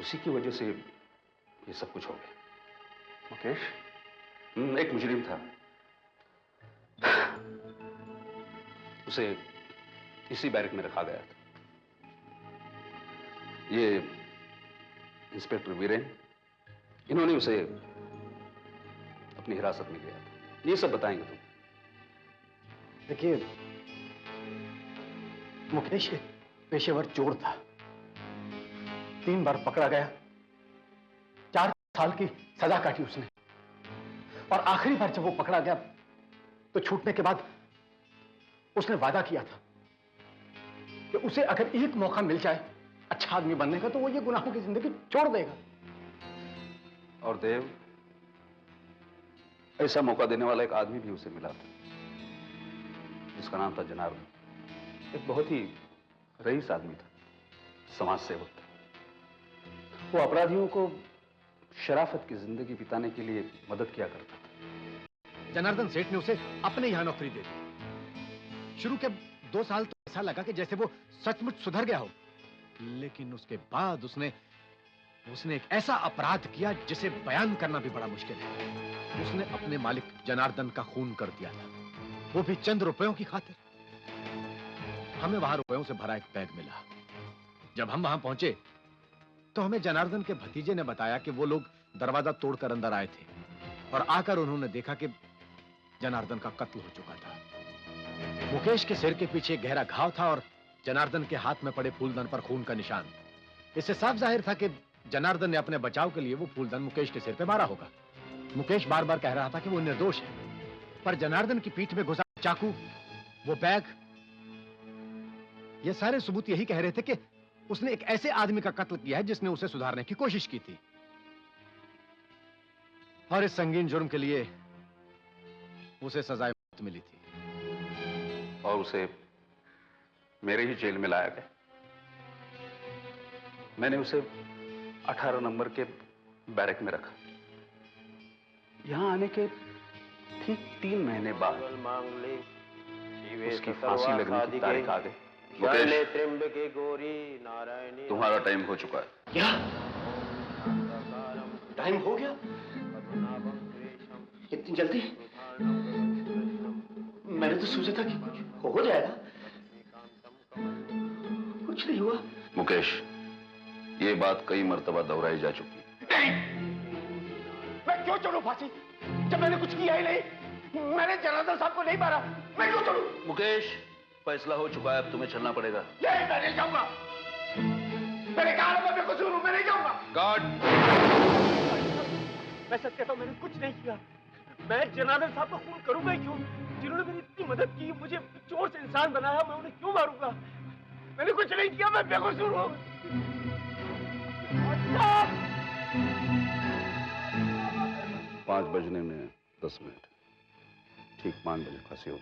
उसी की वजह से ये सब कुछ हो गया। मुकेश? एक मुजरिम था, उसे इसी बैरक में रखा गया था। ये इंस्पेक्टर वीरेन, इन्होंने उसे अपनी हिरासत में लिया था। ये सब बताएंगे तुम। देखिए, मुकेश एक पेशेवर चोर था। 3 बार पकड़ा गया, 4 साल की सजा काटी उसने, और आखिरी बार जब वो पकड़ा गया तो छूटने के बाद उसने वादा किया था कि उसे अगर एक मौका मिल जाए अच्छा आदमी बनने का तो वो ये गुनाहों की जिंदगी छोड़ देगा। और देव, ऐसा मौका देने वाला एक आदमी भी उसे मिला था, जिसका नाम था जनार्दन। एक बहुत ही रईस आदमी था, समाज सेवक था। वो अपराधियों को शराफत की जिंदगी बिताने के लिए मदद किया करता था। जनार्दन सेठ ने उसे अपने यहां नौकरी दे दी। शुरू के 2 साल तो ऐसा लगा कि जैसे वो सचमुच सुधर गया हो, लेकिन उसके बाद उसने एक ऐसा अपराध किया जिसे बयान करना भी बड़ा मुश्किल है। उसने अपने मालिक जनार्दन का खून कर दिया था, वो भी चंद रुपयों की खातिर। हमें वहां रुपयों से भरा एक बैग मिला। जब हम वहां पहुंचे तो हमें जनार्दन के भतीजे ने बताया कि वो लोग दरवाजा तोड़कर अंदर आए थे और आकर उन्होंने देखा कि जनार्दन का कत्ल हो चुका था। मुकेश के सिर के पीछे एक गहरा घाव था और जनार्दन के हाथ में पड़े फूलदान पर खून का निशान। इससे साफ जाहिर था कि जनार्दन ने अपने बचाव के लिए वो फूलदान मुकेश के सिर पे मारा होगा। मुकेश बार बार कह रहा था कि वो निर्दोष है, पर जनार्दन की पीठ में घुसा चाकू, वो बैग, ये सारे सबूत यही कह रहे थे कि उसने एक ऐसे आदमी का कत्ल किया है जिसने उसे सुधारने की कोशिश की थी। और इस संगीन जुर्म के लिए उसे सजा मिली थी। और उसे मेरे ही जेल में लाया गया। मैंने उसे 18 नंबर के बैरक में रखा। यहां आने के ठीक 3 महीने बाद उसकी फांसी लगने की तारीख आ गई। मुकेश, तुम्हारा टाइम हो चुका है। क्या टाइम हो गया? इतनी जल्दी? मैंने तो सोचा था कि कुछ हो जाएगा, कुछ नहीं हुआ। मुकेश, ये बात कई मर्तबा दोहराई जा चुकी है। नहीं, मैं क्यों चढ़ूं फांसी जब मैंने कुछ किया ही नहीं? मैंने जनार्दन साहब को नहीं मारा, मैं क्यों चढ़ूं? मुकेश, फैसला हो चुका है, अब तुम्हें चलना पड़ेगा। नहीं, मैं नहीं जाऊंगा। मैंने कहा मैं बेकसूर हूं, मैं नहीं जाऊंगा। गार्ड! मैं सच कहता हूं, मैंने कुछ नहीं किया। मैं जनार्दन साहब का खून करूंगा ही क्यों? जिन्होंने मेरी इतनी मदद की, मुझे चोर से इंसान बनाया, मैं उन्हें क्यों मारूंगा? मैंने कुछ नहीं किया, मैं बेकसूर हूं। 5 बजने में 10 मिनट, ठीक 5 बजे फांसी हो।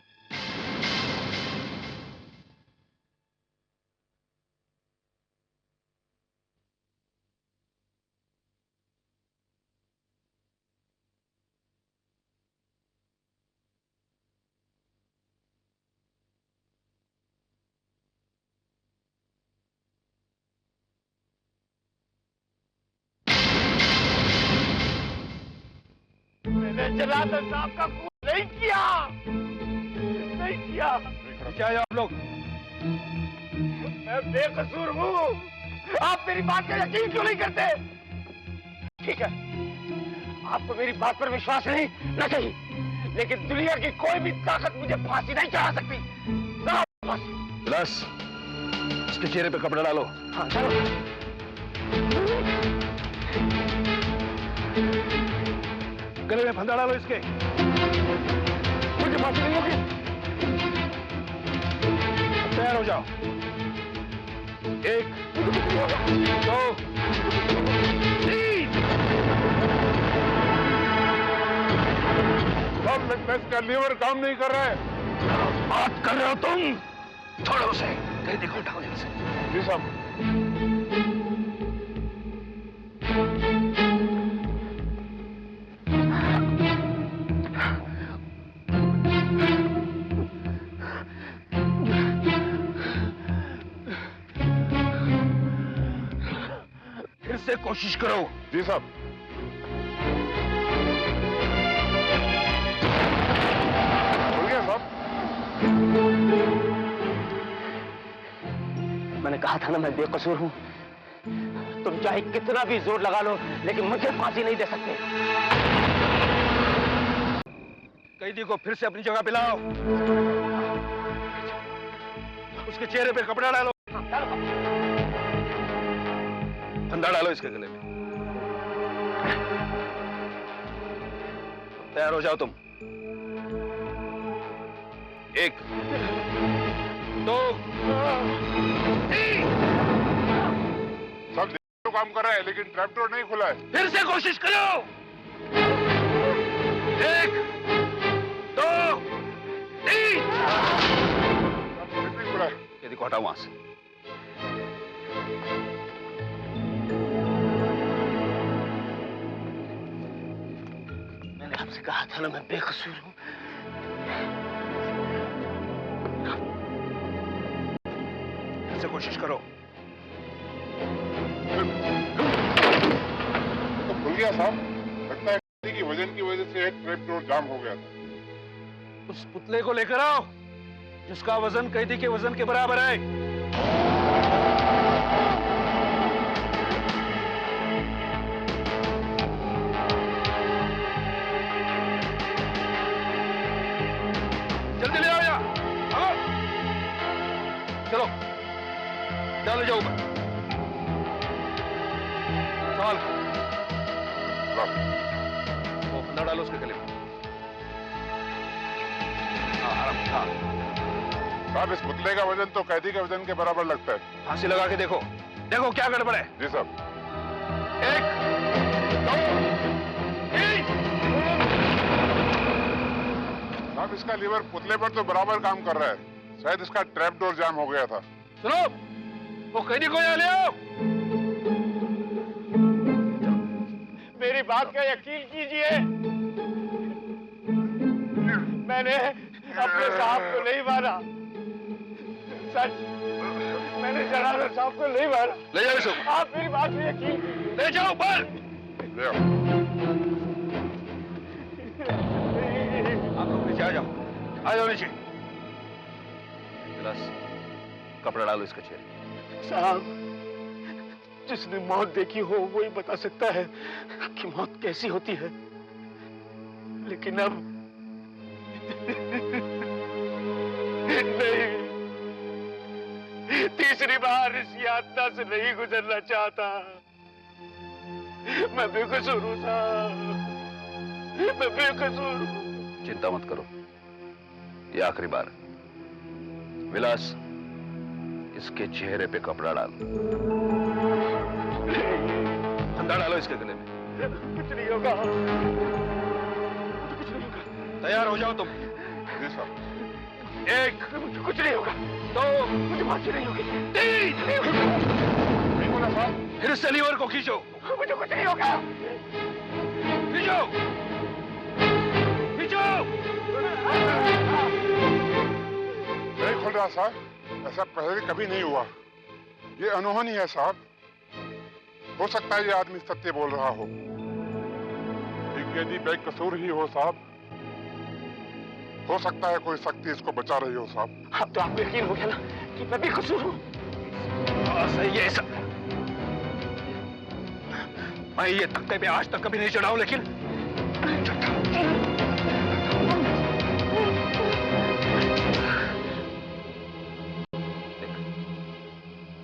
मैंने जनार्दन साहब का खून नहीं किया, नहीं किया। नीचे आ जाओ आप लोग। मैं बेकसूर हूँ। आप मेरी बात का यकीन क्यों नहीं करते? ठीक है, आपको मेरी बात पर विश्वास नहीं, न कहीं, लेकिन दुनिया की कोई भी ताकत मुझे फांसी नहीं चढ़ा सकती। बस, इसके चेहरे पे कपड़ा डालो। हाँ, चलो। गले में फंदा डालो इसके। मुझे फांसी नहीं होगी। तैयार हो जाओ। 1, 2, 3। सब का लीवर काम नहीं कर रहा है। बात कर रहे हो तुम? छोड़ो उसे, कहीं देखो, उठाओ यहीं से। जी साहब। फिर से कोशिश करो। जी साहब। हो गया साहब। मैंने कहा था ना मैं बेकसूर हूं। तुम चाहे कितना भी जोर लगा लो लेकिन मुझे फांसी नहीं दे सकते। कैदी को फिर से अपनी जगह पे लाओ। उसके चेहरे पे कपड़ा डालो। फंदा डालो इसके गले में। तैयार हो जाओ तुम। 1 2 3। सब तो काम कर रहा है लेकिन ट्रैपडोर नहीं खुला है। फिर से कोशिश करो। 1 2 3। नहीं खुला है। कैदी को हटाओ वहां से। मैंने आपसे कहा था ना मैं बेकसूर हूं। फिर से कोशिश करो। तो खुल गया साहब। लगता है कैदी की वजन की वजह से एक ट्रैपडोर जाम हो गया था। उस पुतले को लेकर आओ जिसका वजन कैदी के वजन के बराबर है। जल्दी ले आओ यहाँ। आओ। चलो डाल जाओ ऊपर। सवाल वो फंदा डालो उसके गले में। साहब इस पुतले का वजन तो कैदी के वजन के बराबर लगता है। फांसी लगा के देखो। देखो क्या गड़बड़ है। जी साहब। 1 2 3। साहब इसका लीवर पुतले पर तो बराबर काम कर रहा है। शायद इसका ट्रैपडोर जाम हो गया था। सुनो वो कैदी को यहाँ ले आओ। मेरी बात का यकीन कीजिए, मैंने अपने साहब को नहीं मारा। सच, मैंने जनार्दन साहब को नहीं मारा। ले जाओ इसको। आप मेरी बात में यकीन ले जाओ ऊपर। ले आओ। आप लोग नीचे आ जाओ। आ जाओ नीचे। गिलास कपड़ा डालो इसके चेहरे। साहब जिसने मौत देखी हो वही बता सकता है कि मौत कैसी होती है। लेकिन अब नहीं, तीसरी बार इस यातना से नहीं गुजरना चाहता। मैं बेकसूर हूं साहब, मैं बेकसूर हूं। चिंता मत करो, ये आखिरी बार। विलास इसके चेहरे पे कपड़ा डालो। फंदा डालो इसके गले में। कुछ नहीं होगा, कुछ नहीं होगा। तैयार हो जाओ तुम। जी साहब। 1 मुझे कुछ नहीं होगा। 2 मुझे फांसी नहीं होगी। 3 नहीं होगा साहब। फिर से लीवर को खींचो। मुझे कुछ नहीं होगा। खींचो खींचो। नहीं खुल रहा साहब। ऐसा पहले कभी नहीं हुआ। ये अनहोनी है साहब। हो सकता है ये आदमी सत्य बोल रहा हो। ये कैदी बेकसूर ही हो साहब। हो सकता है कोई शक्ति इसको बचा रही हो साहब। अब तो आपको यकीन हो गया ना कि मैं बेकसूर हूं। सही है सब। मैं ये तख्ते पे आज तक कभी नहीं चढ़ा हूं, लेकिन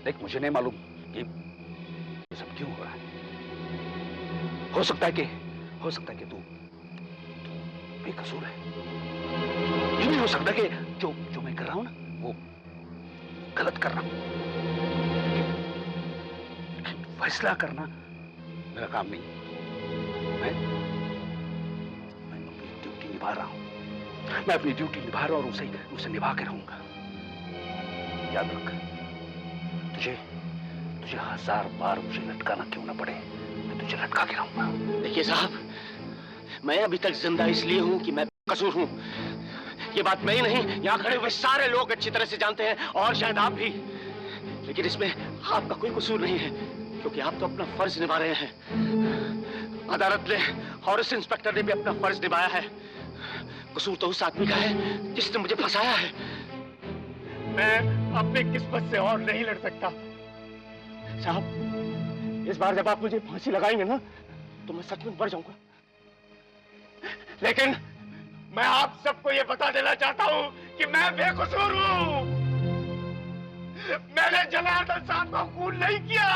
देख मुझे नहीं मालूम कि ये सब क्यों हो रहा है। हो सकता है कि तू बेकसूर है। ये नहीं हो सकता कि जो मैं कर रहा हूं ना वो गलत कर रहा हूं। लेकिन फैसला करना मेरा काम नहीं। मैं अपनी ड्यूटी निभा रहा हूं। मैं अपनी ड्यूटी निभा रहा हूं और उसे निभा के रहूंगा। याद रख, तुझे 1000 बार मुझे लटकाना क्यों ना पड़े, मैं तुझे लटका के रहूंगा। देखिए साहब, मैं अभी तक जिंदा इसलिए हूं कि मैं बेकसूर हूं। ये बात मैं ही नहीं, यहां खड़े हुए सारे लोग अच्छी तरह से जानते हैं, और शायद आप भी। लेकिन इसमें आपका कोई कसूर नहीं है, क्योंकि आप तो अपना फर्ज निभा रहे हैं। अदालत ने और इस इंस्पेक्टर ने भी अपना फर्ज निभाया है। कसूर तो उस आदमी का है जिसने मुझे फंसाया है। मैं अपनी किस्मत से और नहीं लड़ सकता। साहब, इस बार जब आप मुझे फांसी लगाएंगे ना, तो मैं सच में मर जाऊंगा। लेकिन मैं आप सबको ये बता देना चाहता हूं कि मैं बेकसूर हूं। मैंने जनार्दन साहब को खून नहीं किया।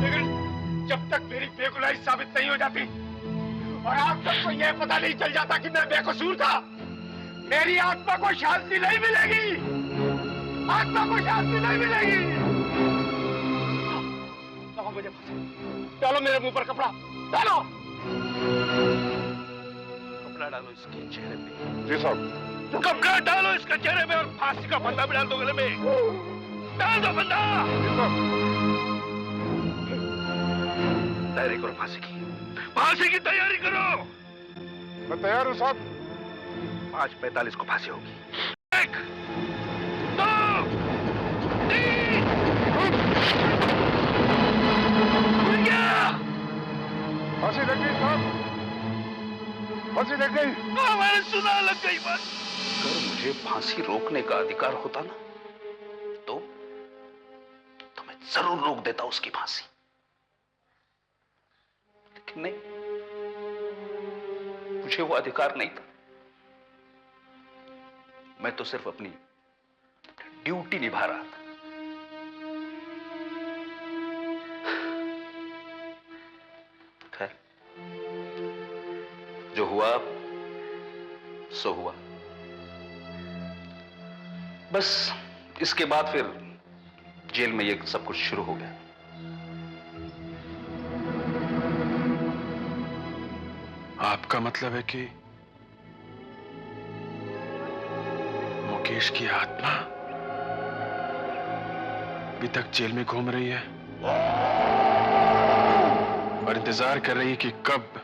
लेकिन जब तक मेरी बेगुनाही साबित नहीं हो जाती और आप सबको यह पता नहीं चल जाता कि मैं बेकसूर था, मेरी आत्मा को शांति नहीं मिलेगी। आत्मा को शांति नहीं मिलेगी। लगाओ मुझे फांसी। डालो मेरे मुंह पर कपड़ा, डालो। कपड़ा डालो इसके चेहरे पे। जी साहब। तो कपड़ा डालो इसके चेहरे पे और फांसी का फंदा भी डाल दो गले में। डाल दो फंदा। तैयारी करो फांसी की। फांसी की तैयारी करो। मैं तैयार हूं साहब। 5:45 को फांसी होगी। 1, 2, 3। फांसी लग गई साहब। फांसी लग गई। मैंने सुना, लग गई बात। अगर मुझे फांसी रोकने का अधिकार होता ना, तो मैं जरूर रोक देता उसकी फांसी। लेकिन नहीं, मुझे वो अधिकार नहीं था। मैं तो सिर्फ अपनी ड्यूटी निभा रहा था। खैर, जो हुआ सो हुआ। बस इसके बाद फिर जेल में ये सब कुछ शुरू हो गया। आपका मतलब है कि मुकेश की आत्मा अभी तक जेल में घूम रही है और इंतजार कर रही है कि कब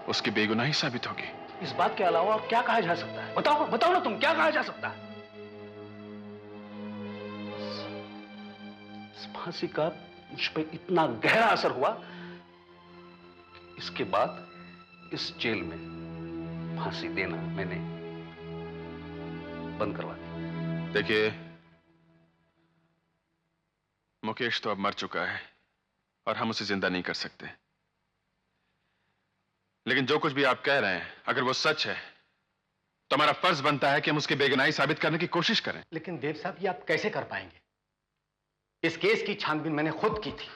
उसकी बेगुनाही साबित होगी। इस बात के अलावा और क्या कहा जा सकता है? बताओ, बताओ ना तुम, क्या कहा जा सकता है? इस फांसी का मुझ पे इतना गहरा असर हुआ, इसके बाद इस जेल में फांसी देना मैंने बंद करवा दिया। देखिए, मुकेश तो अब मर चुका है और हम उसे जिंदा नहीं कर सकते। लेकिन जो कुछ भी आप कह रहे हैं, अगर वो सच है तो हमारा फर्ज बनता है कि हम उसकी बेगुनाही साबित करने की कोशिश करें। लेकिन देव साहब, ये आप कैसे कर पाएंगे? इस केस की छानबीन मैंने खुद की थी,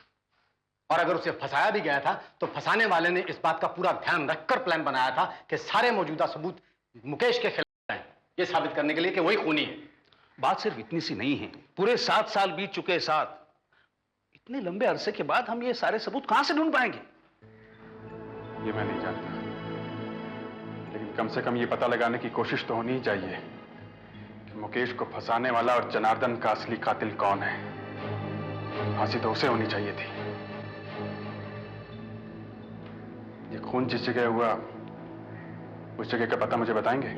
और अगर उसे फंसाया भी गया था तो फंसाने वाले ने इस बात का पूरा ध्यान रखकर प्लान बनाया था कि सारे मौजूदा सबूत मुकेश के खिलाफ हैं, ये साबित करने के लिए कि वही खूनी है। बात सिर्फ इतनी सी नहीं है। पूरे 7 साल बीत चुके साथ, इतने लंबे अरसे के बाद हम ये सारे सबूत कहां से ढूंढ पाएंगे? ये मैं नहीं जानता, लेकिन कम से कम ये पता लगाने की कोशिश तो होनी ही चाहिए कि मुकेश को फंसाने वाला और जनार्दन का असली कातिल कौन है। फांसी तो उसे होनी चाहिए थी। ये खून जिस जगह हुआ, उस जगह का पता मुझे बताएंगे?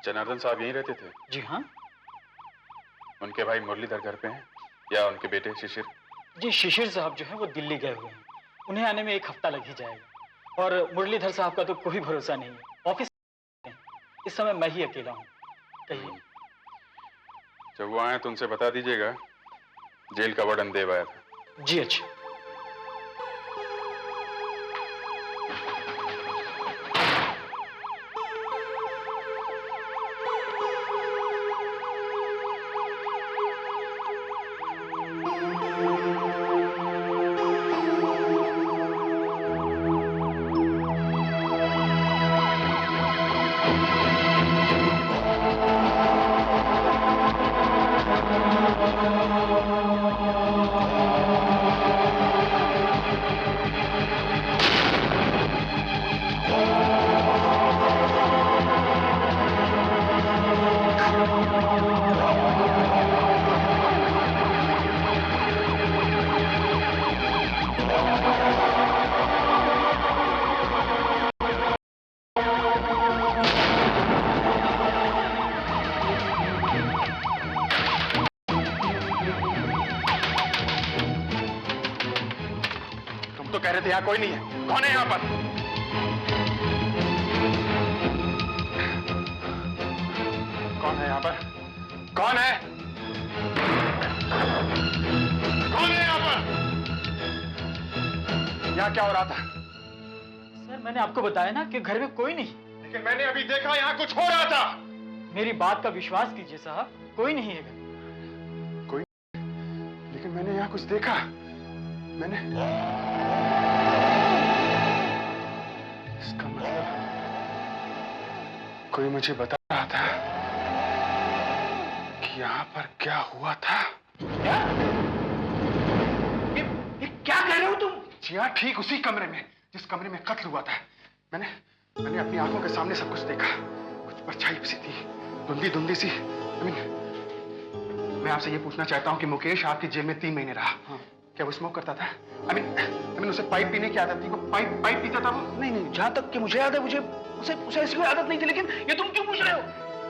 जनार्दन साहब यहीं रहते थे? जी हाँ। उनके भाई मुरलीधर घर पे हैं या उनके बेटे शिशिर? जी, शिशिर साहब जो है वो दिल्ली गए हुए हैं, उन्हें आने में 1 हफ्ता लग ही जाएगा। और मुरलीधर साहब का तो कोई भरोसा नहीं है, ऑफिस में। इस समय मैं ही अकेला हूँ। कहिए। जब वो आए तो उनसे बता दीजिएगा जेल का वार्डन देव आया था। जी अच्छा। कह रहे थे यहाँ कोई नहीं है। कौन है यहाँ पर? कौन है यहाँ पर? कौन है? कौन है यहाँ पर? यहाँ क्या हो रहा था? सर मैंने आपको बताया ना कि घर में कोई नहीं। लेकिन मैंने अभी देखा यहाँ कुछ हो रहा था। मेरी बात का विश्वास कीजिए साहब, कोई नहीं है घर। कोई? लेकिन मैंने यहाँ कुछ देखा। मैंने इसका मतलब कोई मुझे बता रहा था कि यहाँ पर क्या हुआ था। क्या? ये क्या कह रहे हो तुम? जी हाँ, ठीक उसी कमरे में जिस कमरे में कत्ल हुआ था। मैंने अपनी आंखों के सामने सब कुछ देखा। कुछ परछाई सी थी, धुंधली धुंधली सी। मैं आपसे ये पूछना चाहता हूँ कि मुकेश आपकी जेल में 3 महीने रहा। हाँ। क्या वो स्मोक करता था? I mean, उसे पाइप पीने की आदत थी? वो पाइप पीता था वो? नहीं, जहां तक कि मुझे याद है, मुझे उसे ऐसी कोई आदत नहीं थी। लेकिन ये तुम क्यों पूछ रहे हो?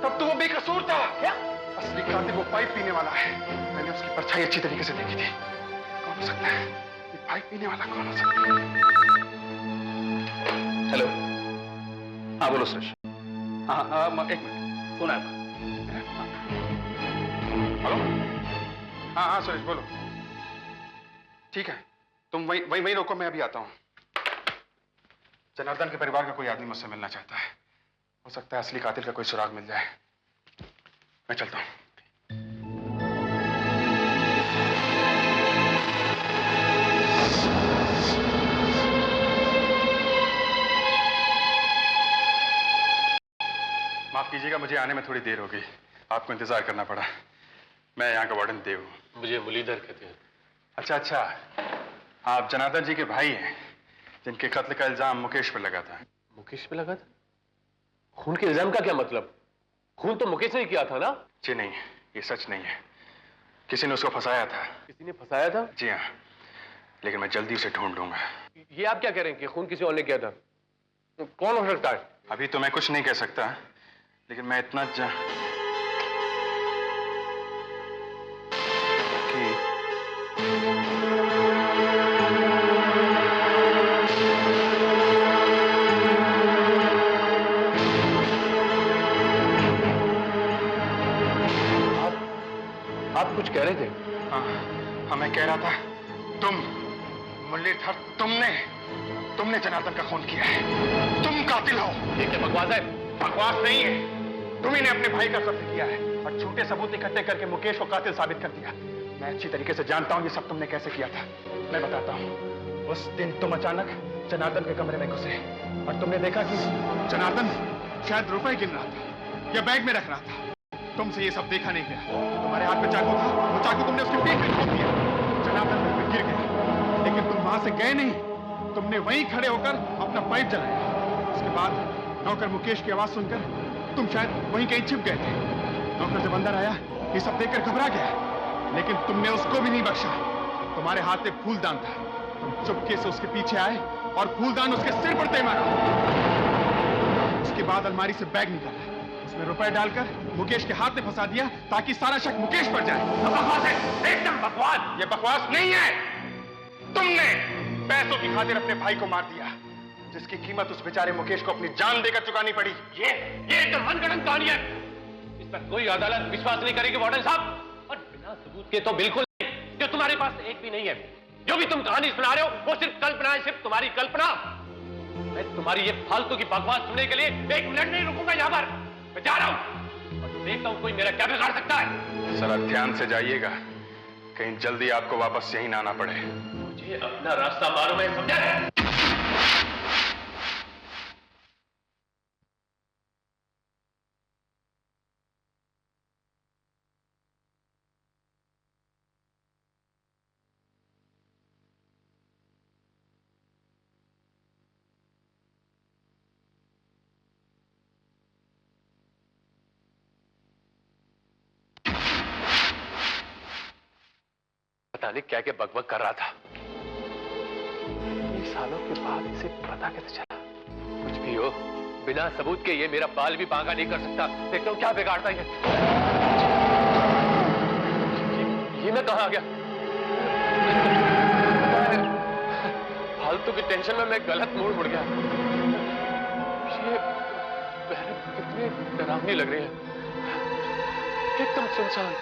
तब तो वो बेकसूर था। क्या? असली कातिल वो पाइप पीने वाला है। मैंने उसकी परछाई अच्छी तरीके से देखी थी। कौन हो सकता है ये पाइप पीने वाला? कौन हो सकता है? हेलो, हाँ बोलो सुरेश। हाँ, एक मिनट, फोन आया। हेलो, हाँ सुरेश बोलो। ठीक है, तुम वहीं रोको, मैं अभी आता हूँ। जनार्दन के परिवार का कोई आदमी मुझसे मिलना चाहता है। हो सकता है असली कातिल का कोई सुराग मिल जाए। मैं चलता हूँ। माफ कीजिएगा, मुझे आने में थोड़ी देर हो गई। आपको इंतजार करना पड़ा। मैं यहाँ का वार्डन देव हूँ। मुझे मुरलीधर कहते हैं। अच्छा, आप जनार्दन जी के भाई हैं जिनके कत्ल का इल्जाम मुकेश पर लगा था। मुकेश पे लगा था? खून के इल्जाम का क्या मतलब? खून तो मुकेश ने किया था ना? जी नहीं, ये सच नहीं है। किसी ने उसको फंसाया था। किसी ने फंसाया था? जी हाँ, लेकिन मैं जल्दी उसे ढूंढ लूंगा। ये आप क्या कह रहे हैं कि खून किसी और ने किया था? तो कौन हो सकता है? अभी तो मैं कुछ नहीं कह सकता, लेकिन मैं इतना आप कुछ कह रहे थे? हाँ, मैं कह रहा था, तुम मुरलीधर, तुमने जनार्दन का खून किया है। तुम कातिल हो। ये क्या बकवास है? बकवास नहीं है, तुम्ही ने अपने भाई का कत्ल किया है और झूठे सबूत इकट्ठे करके मुकेश को कातिल साबित कर दिया। मैं अच्छी तरीके से जानता हूँ ये सब तुमने कैसे किया था। मैं बताता हूँ। उस दिन तुम अचानक जनार्दन के कमरे में घुसे और तुमने देखा कि जनार्दन शायद रुपए गिन रहा था या बैग में रख रहा था। तुमसे ये सब देखा नहीं गया। तुम्हारे हाथ में चाकू था, वो चाकू तुमने उसके पीठ में ठोक दिया। जनार्दन वहीं गिर गया, लेकिन तुम वहां से गए नहीं। तुमने वहीं खड़े होकर अपना पाइप जलाया। उसके बाद नौकर मुकेश की आवाज सुनकर तुम शायद वहीं कहीं छिप गए थे। नौकर जब अंदर आया, ये सब देखकर घबरा गया, लेकिन तुमने उसको भी नहीं बख्शा। तुम्हारे हाथ में फूलदान था। तुम चुपके से उसके पीछे आए और फूलदान उसके सिर पर दे मारा। उसके बाद अलमारी से बैग निकाला, उसमें रुपए डालकर मुकेश के हाथ में फंसा दिया ताकि सारा शक मुकेश पर जाए। बकवास है, एकदम बकवास। ये बकवास नहीं है। तुमने पैसों की खातिर अपने भाई को मार दिया, जिसकी कीमत उस बेचारे मुकेश को अपनी जान देकर चुकानी पड़ी। ये एकदम मनगढ़ंत कहानी है। इस पर कोई अदालत विश्वास नहीं करेगी वार्डन साहब। और बिना सबूत के तो बिल्कुल नहीं। जो तुम्हारे पास एक भी नहीं है। जो भी तुम कहानी सुना रहे हो वो सिर्फ कल्पना है, सिर्फ तुम्हारी कल्पना। मैं तुम्हारी ये फालतू की बकवास सुनने के लिए 1 मिनट नहीं रुकूंगा यहाँ पर। मैं जा रहा हूँ और देखता हूँ कोई मेरा क्या बिगाड़ सकता है। जरा ध्यान से जाइएगा, कहीं जल्दी आपको वापस यहीं ना आना पड़े। मुझे अपना रास्ता मालूम है, समझा? पता नहीं क्या क्या बकबक कर रहा था। 20 सालों के बाद इसे पता कैसे चला? कुछ भी हो, बिना सबूत के ये मेरा बाल भी बांका नहीं कर सकता। देखता हूँ क्या बिगाड़ता है ये मैं कहाँ आ गया? फालतू की टेंशन में मैं गलत मोड़ मुड़ गया। ये बहन कितनी डरावनी लग रही है, एकदम सुनसान।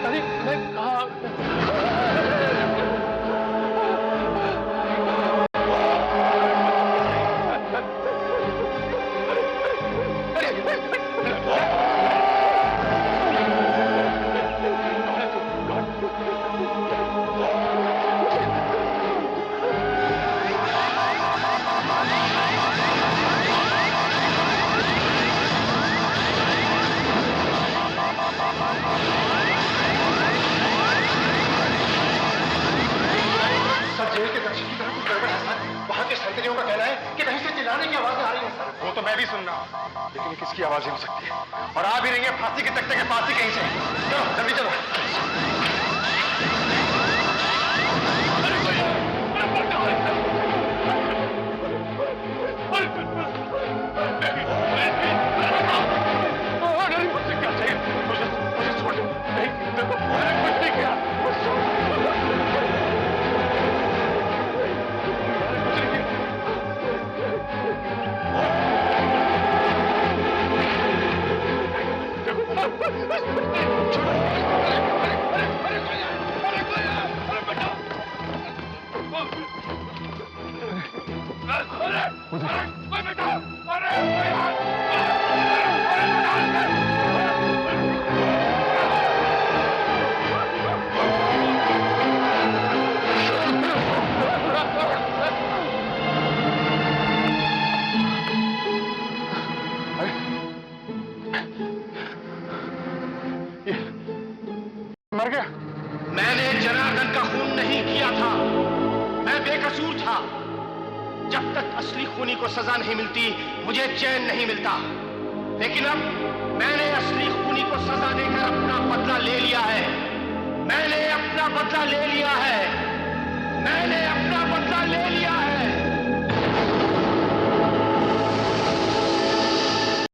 अरे मैं कहाँ? का कहना है कि कहीं से चिल्लाने की आवाजें आ रही हैं सर। वो तो मैं भी सुन रहा हूँ, लेकिन किसकी आवाजें हो सकती है? और आ भी रही है फांसी के तख्ते के पास ही कहीं से। चलो जल्दी चलो। मुझसे क्या चाहिए? मुझे छोड़ दो। देखो मैंने कुछ नहीं किया। मर गया? मैंने जनार्दन का खून नहीं किया था, मैं बेकसूर था। जब तक असली खूनी को सजा नहीं मिलती मुझे चैन नहीं मिलता। लेकिन अब मैंने असली खूनी को सजा देकर अपना बदला ले लिया है। मैंने अपना बदला ले लिया है। मैंने अपना बदला ले लिया